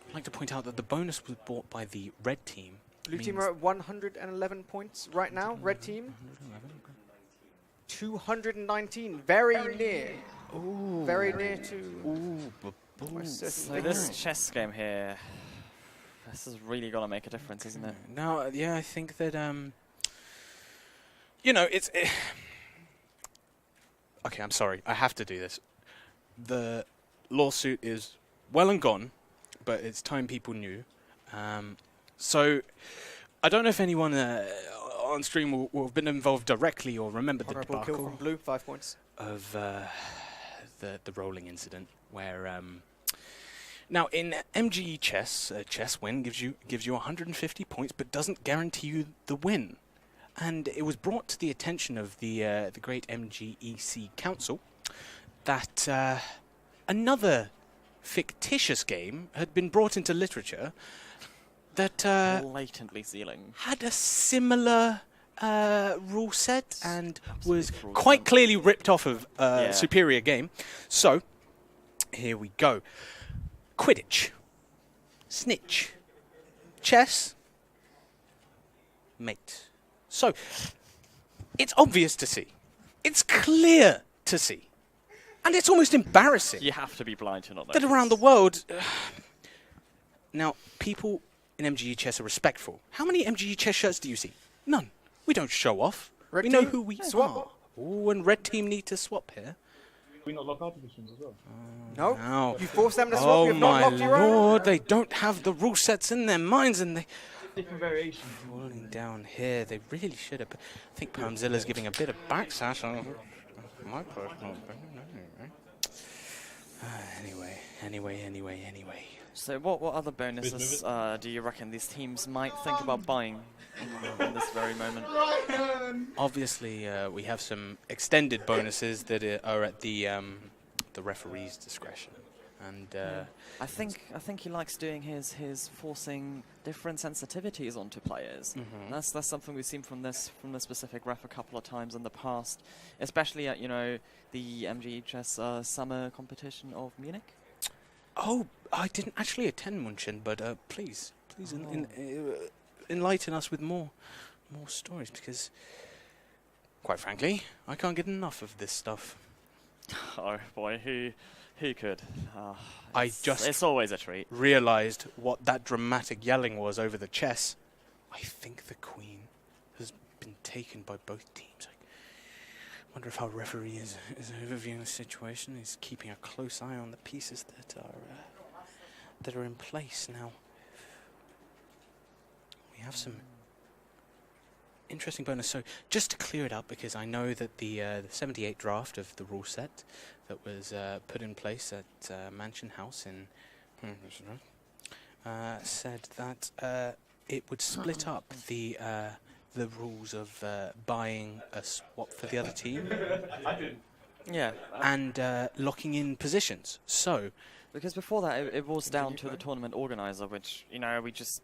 I'd like to point out that the bonus was bought by the red team. Blue team are at 111 points right now. Red team, 219. Very near. Ooh. Very near to... Ooh, so this chess game here, this is really going to make a difference, isn't it? No, yeah, I think that, you know, it's... okay, I'm sorry. I have to do this. The lawsuit is well and gone, but it's time people knew. So, I don't know if anyone on stream will have been involved directly or remembered the Honourable kill debacle from Blue, 5 points. of the rolling incident, where now in MGE chess, a chess win gives you 150 points, but doesn't guarantee you the win. And it was brought to the attention of the great MGEC Council that another fictitious game had been brought into literature that blatantly stealing. had a similar rule set and was quite clearly ripped off of Superior Game. So, here we go. Quidditch. Snitch. Chess. Mate. So, it's obvious to see. It's clear to see. And it's almost embarrassing. You have to be blind to not know. That around the world... now, people in MGE chess are respectful. How many MGE chess shirts do you see? None. We don't show off. Red we know team? who we Swap. are. Ooh, and red team need to swap here. We not lock our positions as well. No, Now. you force them to swap. Oh You've not my locked your own. lord, they don't have the rule sets in their minds, and they Different variations. falling down here. They really should have. I think Permzilla's giving a bit of backsash on my personal opinion. Anyway. So what other bonuses do you reckon these teams might think about buying in this very moment? Obviously, we have some extended bonuses that are at the referee's discretion, and I think he likes doing his forcing different sensitivities onto players. That's something we've seen from this specific ref a couple of times in the past, especially at the MGE Chess summer competition of Munich. Oh, I didn't actually attend Munchen, but please enlighten us with more stories, because, quite frankly, I can't get enough of this stuff. Oh boy, who could? It's always a treat. Realised what that dramatic yelling was over the chess. I think the queen has been taken by both teams. I wonder if our referee is overviewing the situation. He's keeping a close eye on the pieces that are in place now. We have some interesting bonus. So just to clear it up, because I know that the 78 draft of the rule set that was put in place at Mansion House in said that it would split up the rules of buying a swap for the other team. Yeah. And locking in positions. So, because before that, it was down to the tournament organizer, which we just,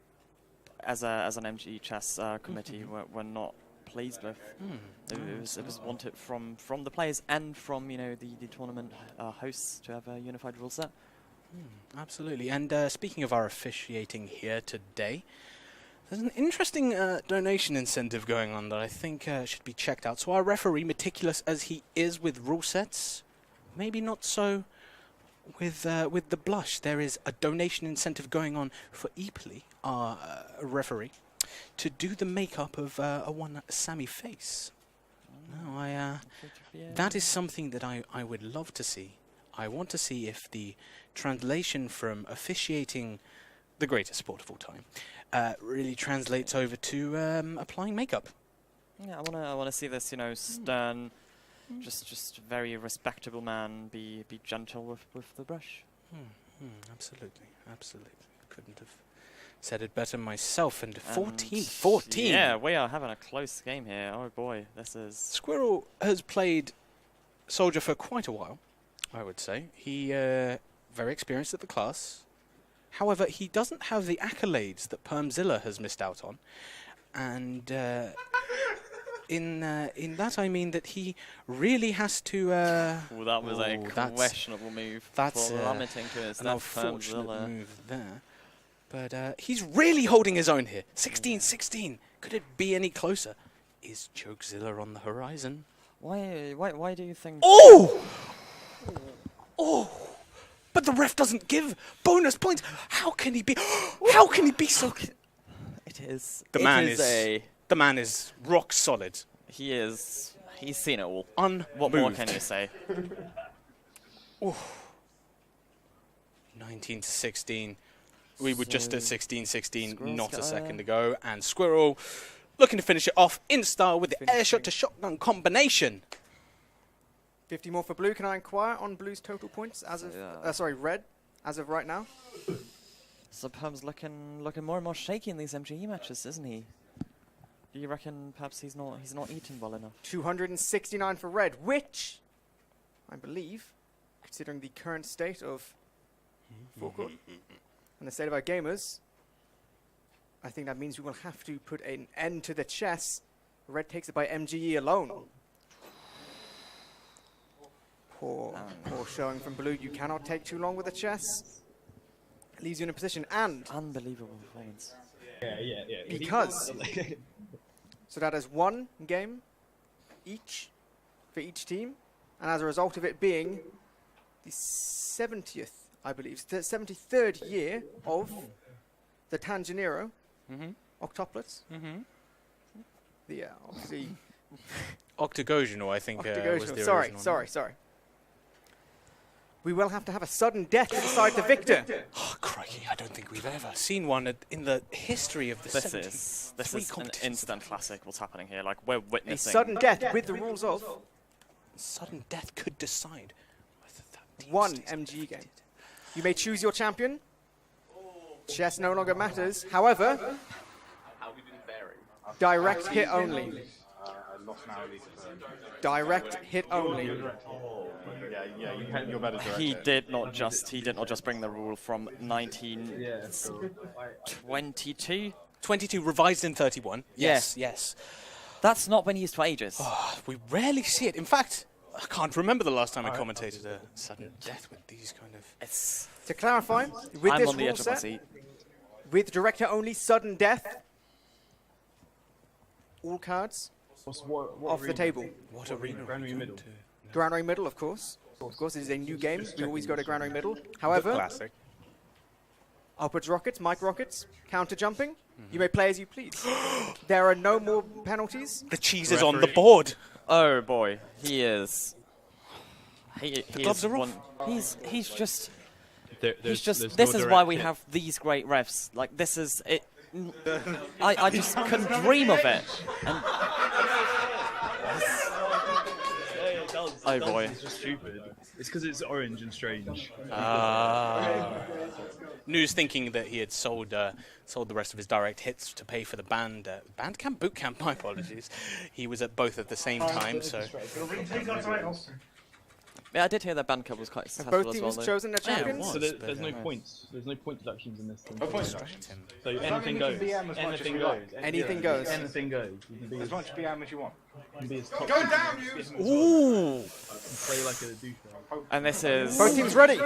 as an MGE chess committee, were not pleased with. It was wanted from the players and from the tournament hosts to have a unified rule set. Absolutely. And speaking of our officiating here today, there's an interesting donation incentive going on that I think should be checked out. So our referee, meticulous as he is with rule sets, maybe not so with the blush. There is a donation incentive going on for Eeply, our referee, to do the makeup of one Sammy Face. Now, that is something that I would love to see. I want to see if the translation from officiating the greatest sport of all time really translates over to applying makeup. Yeah, I wanna see this, stern, just very respectable man be gentle with the brush. Absolutely. Couldn't have said it better myself. And 14-14. Yeah, we are having a close game here. Oh boy, this is... Squirrel has played Soldier for quite a while, I would say. He very experienced at the class. However, he doesn't have the accolades that Permzilla has missed out on. And in that I mean that he really has to... that was a questionable move. That's plummeting to his an unfortunate move there. But he's really holding his own here. 16-16. Could it be any closer? Is Chokezilla on the horizon? Why do you think... Oh! But the ref doesn't give bonus points. How can he be? How can he be so? It is. The man is rock solid. He is. He's seen it all. Unmoved. What more can you say? 19-16. We were just at 16-16 not a second ago, and Squirrel looking to finish it off in style with the airshot to shotgun combination. 50 more for blue. Can I inquire on blue's total points as of sorry, red as of right now? So Perm's looking more and more shaky in these MGE matches, isn't he? Do you reckon perhaps he's not eating well enough? 269 for red, which I believe, considering the current state of forecourt and the state of our gamers, I think that means we will have to put an end to the chess. Red takes it by MGE alone. Poor showing from blue. You cannot take too long with the chess. Leaves you in a position, and unbelievable performance. Yeah. Because so that is one game each for each team, and as a result of it being the 70th, I believe, the 73rd year of the Tangenero octuplets. The obviously octagonal, I think. Was the original. Sorry. We will have to have a sudden death to decide the victor. Oh, crikey, I don't think we've ever seen one in the history of the This is an instant classic, what's happening here. Like, we're witnessing... A sudden death with the rules of... Sudden death could decide whether that one MGE game. You may choose your champion. Chess no longer matters. However, direct hit only. Direct hit only. He did not just bring the rule from 1922. 22 revised in 31. Yes. That's not been used for ages. Oh, we rarely see it. In fact, I can't remember the last time I commentated a sudden death with these kind of... To clarify, with I'm this on the rule edge of my set, seat. with director only sudden death, all cards off the table. What arena? Ground ring middle, of course. Of course, it is a new game. We always go to ground ring middle. However, classic. Upwards rockets, mic rockets, counter jumping. You may play as you please. There are no more penalties. The cheese is on the board. Oh boy, he is. The gloves are off. He's just. There's This is why we have these great refs. Like, this is it. I just couldn't dream of it. And oh boy. It's just stupid. It's because it's orange and strange. Nuze thinking that he had sold the rest of his direct hits to pay for the band camp, boot camp. My apologies. He was at both at the same time, so. Yeah, I did hear that Bandcamp was quite successful Both as well. teams chosen their champions. was, So there's no points. There's no point deductions in this thing. No points. So anything goes. Anything goes. Anything goes. Anything goes. You can be As much BM as you want. You can be as top. Go down, you! Ooh! Play like a douche. And this is. Both teams ready.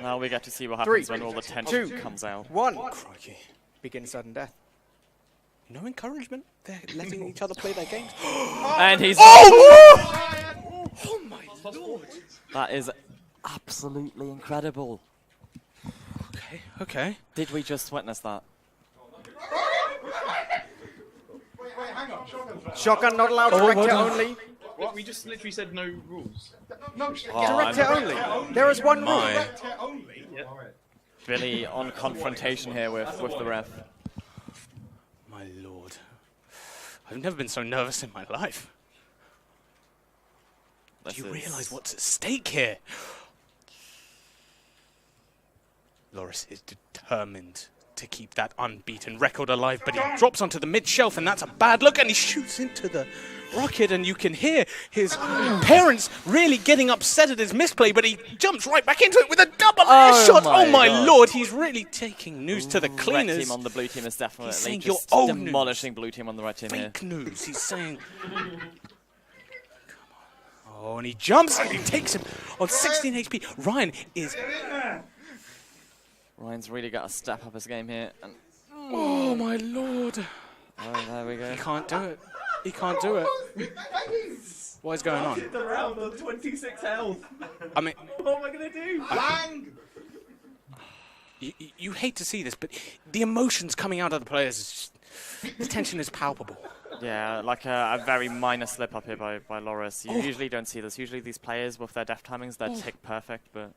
Now we get to see what happens 3, when all the tension 2, comes out. 1. Crikey. Begin sudden death. No encouragement. They're letting each other play their games. And he's. Oh my lord! That is absolutely incredible. Okay. Did we just witness that? Shotgun not allowed. Direct hit only. What? We just literally said no rules. Direct hit only. There is one rule. Billy on confrontation here with the ref. My lord. I've never been so nervous in my life. Do you realise what's at stake here? Loris is determined to keep that unbeaten record alive, but he drops onto the mid-shelf, and that's a bad look, and he shoots into the rocket, and you can hear his parents really getting upset at his misplay, but he jumps right back into it with a double air shot. Oh my lord, he's really taking Nuze to the cleaners. Red team on the blue team is definitely just demolishing blue team on the red team here. Fake Nuze, he's saying... Oh, and he jumps and he takes him on 16 HP. Ryan's really got to step up his game here. And oh my lord. oh, there we go. He can't do it. He can't do it. What is going on? The round on 26 health. I mean, what am I going to do? you hate to see this, but the emotions coming out of the players, is just, the tension is palpable. Yeah, like a very minor slip up here by Loris. You usually don't see this. Usually these players with their def timings, they're tick perfect, but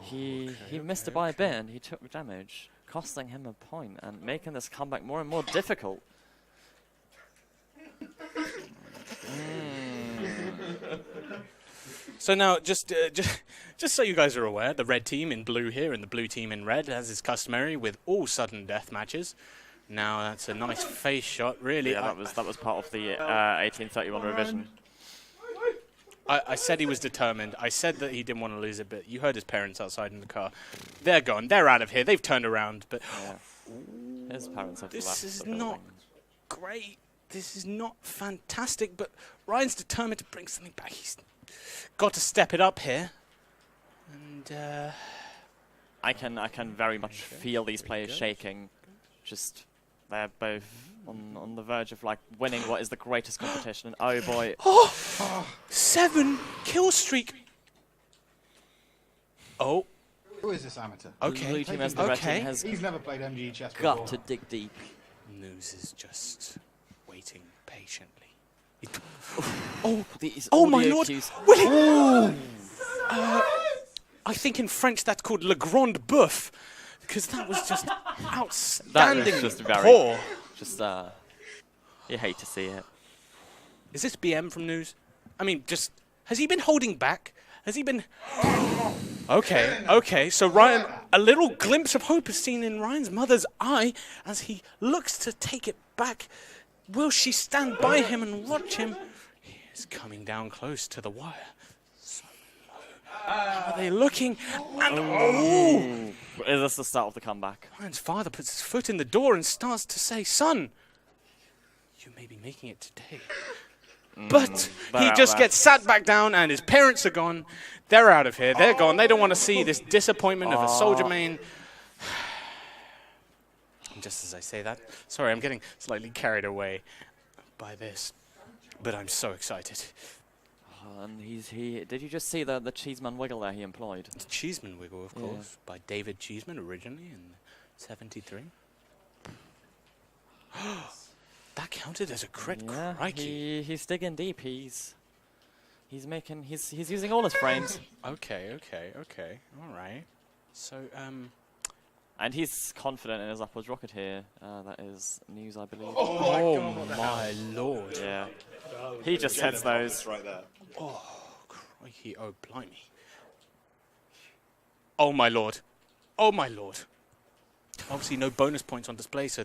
he missed it by a bit and he took damage, costing him a point and making this comeback more and more difficult. So now, just so you guys are aware, the red team in blue here and the blue team in red, as is customary with all sudden death matches. Now that's a nice face shot, really. Yeah, that was part of the 1831 revision. I said he was determined. I said that he didn't want to lose it, but you heard his parents outside in the car. They're gone. They're out of here. They've turned around. But his parents have left. This is not great. This is not fantastic. But Ryan's determined to bring something back. He's got to step it up here. And I can very much feel these players shaking. Just they're both on the verge of like winning what is the greatest competition. And oh boy. 7 kill streak. Oh. Who is this amateur? Okay. Blue team has the red team has He's never played MGE chess before. got to dig deep. Nuze is just waiting patiently. Oh my audio lord! cues. I think in French that's called le grand boeuf, because that was just outstanding. That was just very poor. Just you hate to see it. Is this BM from Nuze? I mean, just has he been holding back? Has he been? Okay. So Ryan, a little glimpse of hope is seen in Ryan's mother's eye as he looks to take it back. Will she stand by him and watch him? He is coming down close to the wire. So low. How are they looking? And Is this the start of the comeback? Ryan's father puts his foot in the door and starts to say, "Son, you may be making it today." But he just gets sat back down and his parents are gone. They're out of here. They're gone. They don't want to see this disappointment of a soldier main. And just as I say that, sorry, I'm getting slightly carried away by this. But I'm so excited. And did you just see the Cheeseman wiggle there he employed? The Cheeseman wiggle, of course, by David Cheeseman originally in '73. That counted as a crit. Yeah, Crikey. he's digging deep. He's using all his frames. Okay. All right. So and he's confident in his upwards rocket here. That is Nuze, I believe. Oh my lord. Yeah. He just hits those. Right there. Oh, crikey. Oh, blimey. Oh, my lord. Oh, my lord. Obviously, no bonus points on display, so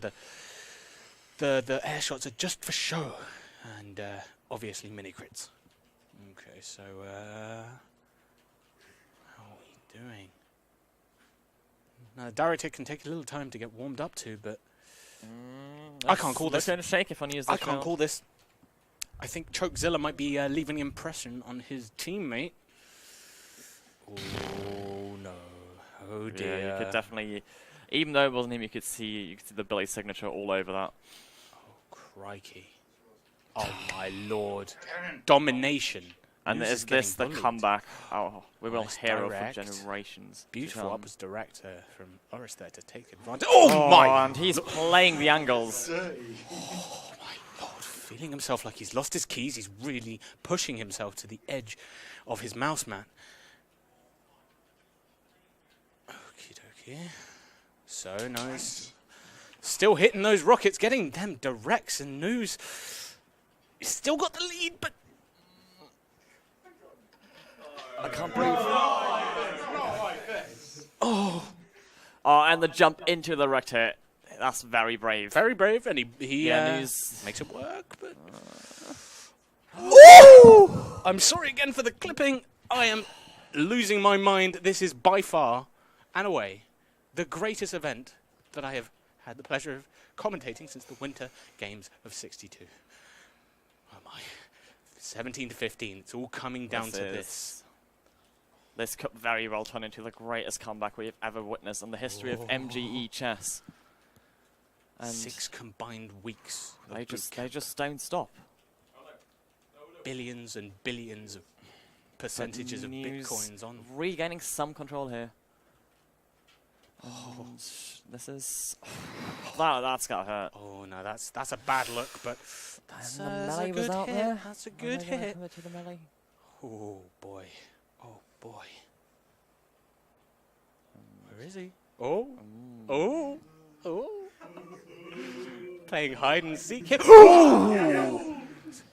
the air shots are just for show. And obviously, mini crits. Okay, so how are we doing? Now, the director can take a little time to get warmed up to, but I can't call this. Going to shake if I use this. I can't call this. I think Chokezilla might be leaving an impression on his teammate. Oh no! Oh dear! Yeah, you could definitely, even though it wasn't him, you could see the Billy signature all over that. Oh crikey! Oh my lord! Domination. And Nuze is this the bullied. comeback? Oh, we will Nice hero direct. for generations. Beautiful upwards director from Oris there to take advantage. Oh my! And he's playing the angles. Oh my lord! Feeling himself like he's lost his keys. He's really pushing himself to the edge of his mouse mat. Okie dokie. So nice. Still hitting those rockets, getting them directs, and Nuze still got the lead, but I can't believe. Oh, and the jump into the rect hit. That's very brave. Very brave, and he makes it work. But I'm sorry again for the clipping. I am losing my mind. This is by far and away the greatest event that I have had the pleasure of commentating since the Winter Games of '62. Oh my! 17 to 15. It's all coming down to this. This could very well turn into the greatest comeback we've ever witnessed in the history of MGE chess. And 6 combined weeks. They just don't stop. Billions and billions of percentages of bitcoins on. Regaining some control here. Oh, this is that's gotta hurt. Oh no, that's a bad look, but that's And the a melee was good out hit. there. That's a good hit. To the melee. Oh boy, oh boy. Where is he? Oh, oh. Playing hide and seek here.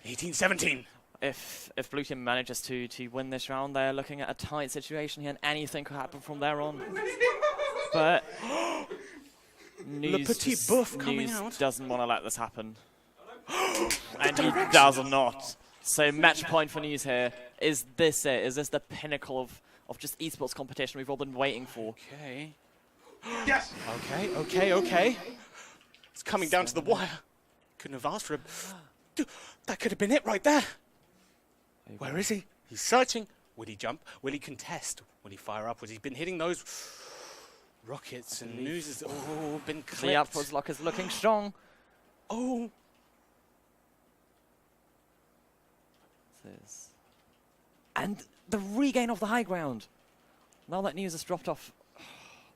18-17. If Blue Team manages to win this round, they're looking at a tight situation here, and anything could happen from there on. But Le Petit Boeuf coming Nuze out. doesn't want to let this happen. And he does not. So match point for Nuze here. Is this it? Is this the pinnacle of just esports competition we've all been waiting for? Okay. Yes! Okay. It's coming down to the wire. Couldn't have asked for it. That could have been it right there. Where is he? He's searching. Will he jump? Will he contest? Will he fire upwards? He's been hitting those rockets, and Nuze has been clipped. The upwards lock is looking strong. Oh. And the regain of the high ground. Now that Nuze has dropped off,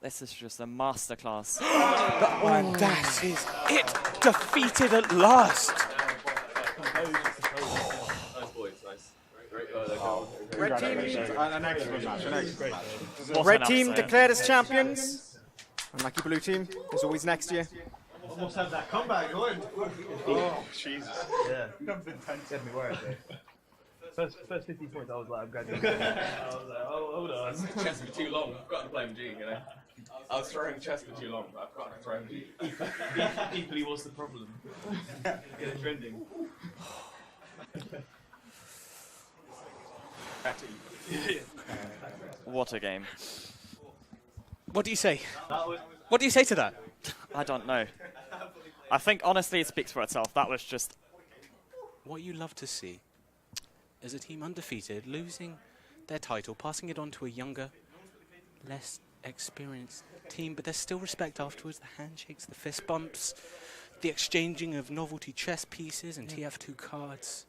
this is just a masterclass. And that is it. Defeated at last. Red team, an excellent match. Red team declared as champions. Unlucky blue team. As always, next year. Almost had that comeback going. Oh, Jesus. Yeah. Becomes intense. Get me worried, First 50 points, I was like, I'm graduating. I was like, oh, hold on. Chess for too long. I've got to play MG, you know. I was throwing chess for too long, but I've got to throw MG. Equally, what's the problem? Get it trending. What a game. What do you say? What do you say to that? I don't know. I think, honestly, it speaks for itself. That was just... What you love to see is a team undefeated, losing their title, passing it on to a younger, less experienced team, but there's still respect afterwards. The handshakes, the fist bumps, the exchanging of novelty chess pieces and TF2 cards.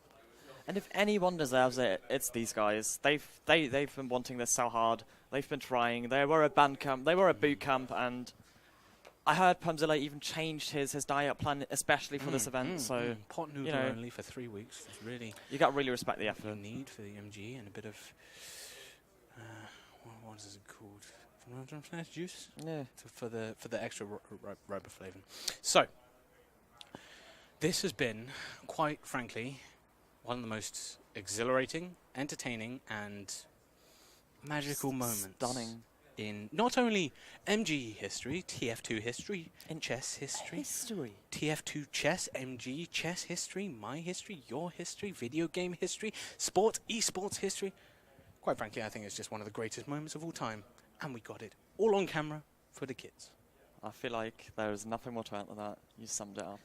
And if anyone deserves it, it's these guys. They've been wanting this so hard. They've been trying. They were a band camp. They were a boot camp, and I heard Permzilla even changed his diet plan especially for this event. So pot noodle only for 3 weeks. It's really you got to really respect the effort. Need for the MGE and a bit of what is it called? Juice. Yeah. For the extra riboflavin. So this has been, quite frankly, one of the most exhilarating, entertaining, and magical moments. Stunning. In not only MGE history, TF2 history, and chess history, TF2 chess, MGE chess history, my history, your history, video game history, esports history. Quite frankly, I think it's just one of the greatest moments of all time, and we got it all on camera for the kids. I feel like there's nothing more to add to that. You summed it up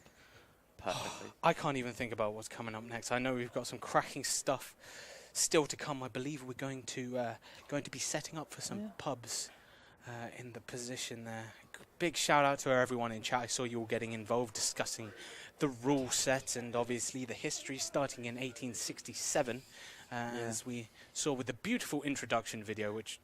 perfectly. I can't even think about what's coming up next. I know we've got some cracking stuff still to come. I believe we're going to be setting up for some pubs in the position there. Big shout out to everyone in chat. I saw you all getting involved discussing the rule set and obviously the history starting in 1867, as we saw with the beautiful introduction video, which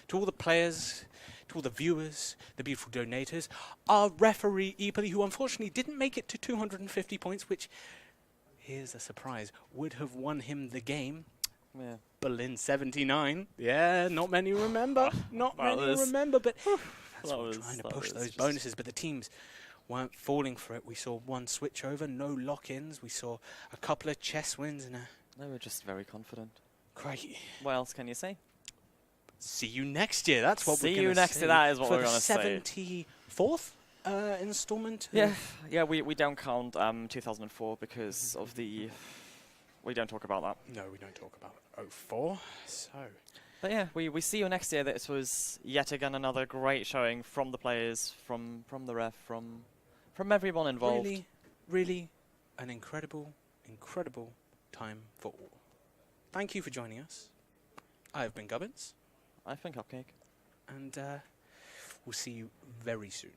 to all the players, to all the viewers, the beautiful donators, our referee Epoli, who unfortunately didn't make it to 250 points, which, here's a surprise, would have won him the game. Yeah. Berlin 79. Yeah, not many remember. Not many remember, but that's what we're trying to push those bonuses. But the teams weren't falling for it. We saw one switch over, no lock-ins. We saw a couple of chess wins and they were just very confident. Crikey. What else can you say? See you next year. That's what we're going to say. See you next year. That is what we're going to say. For the 74th installment. Yeah, we don't count 2004 because of the... We don't talk about that. No, we don't talk about 04. So... But yeah, we see you next year. This was yet again another great showing from the players, from the ref, from everyone involved. Really an incredible time for all. Thank you for joining us. I have been Gubbins. I've been Cupcake. And we'll see you very soon.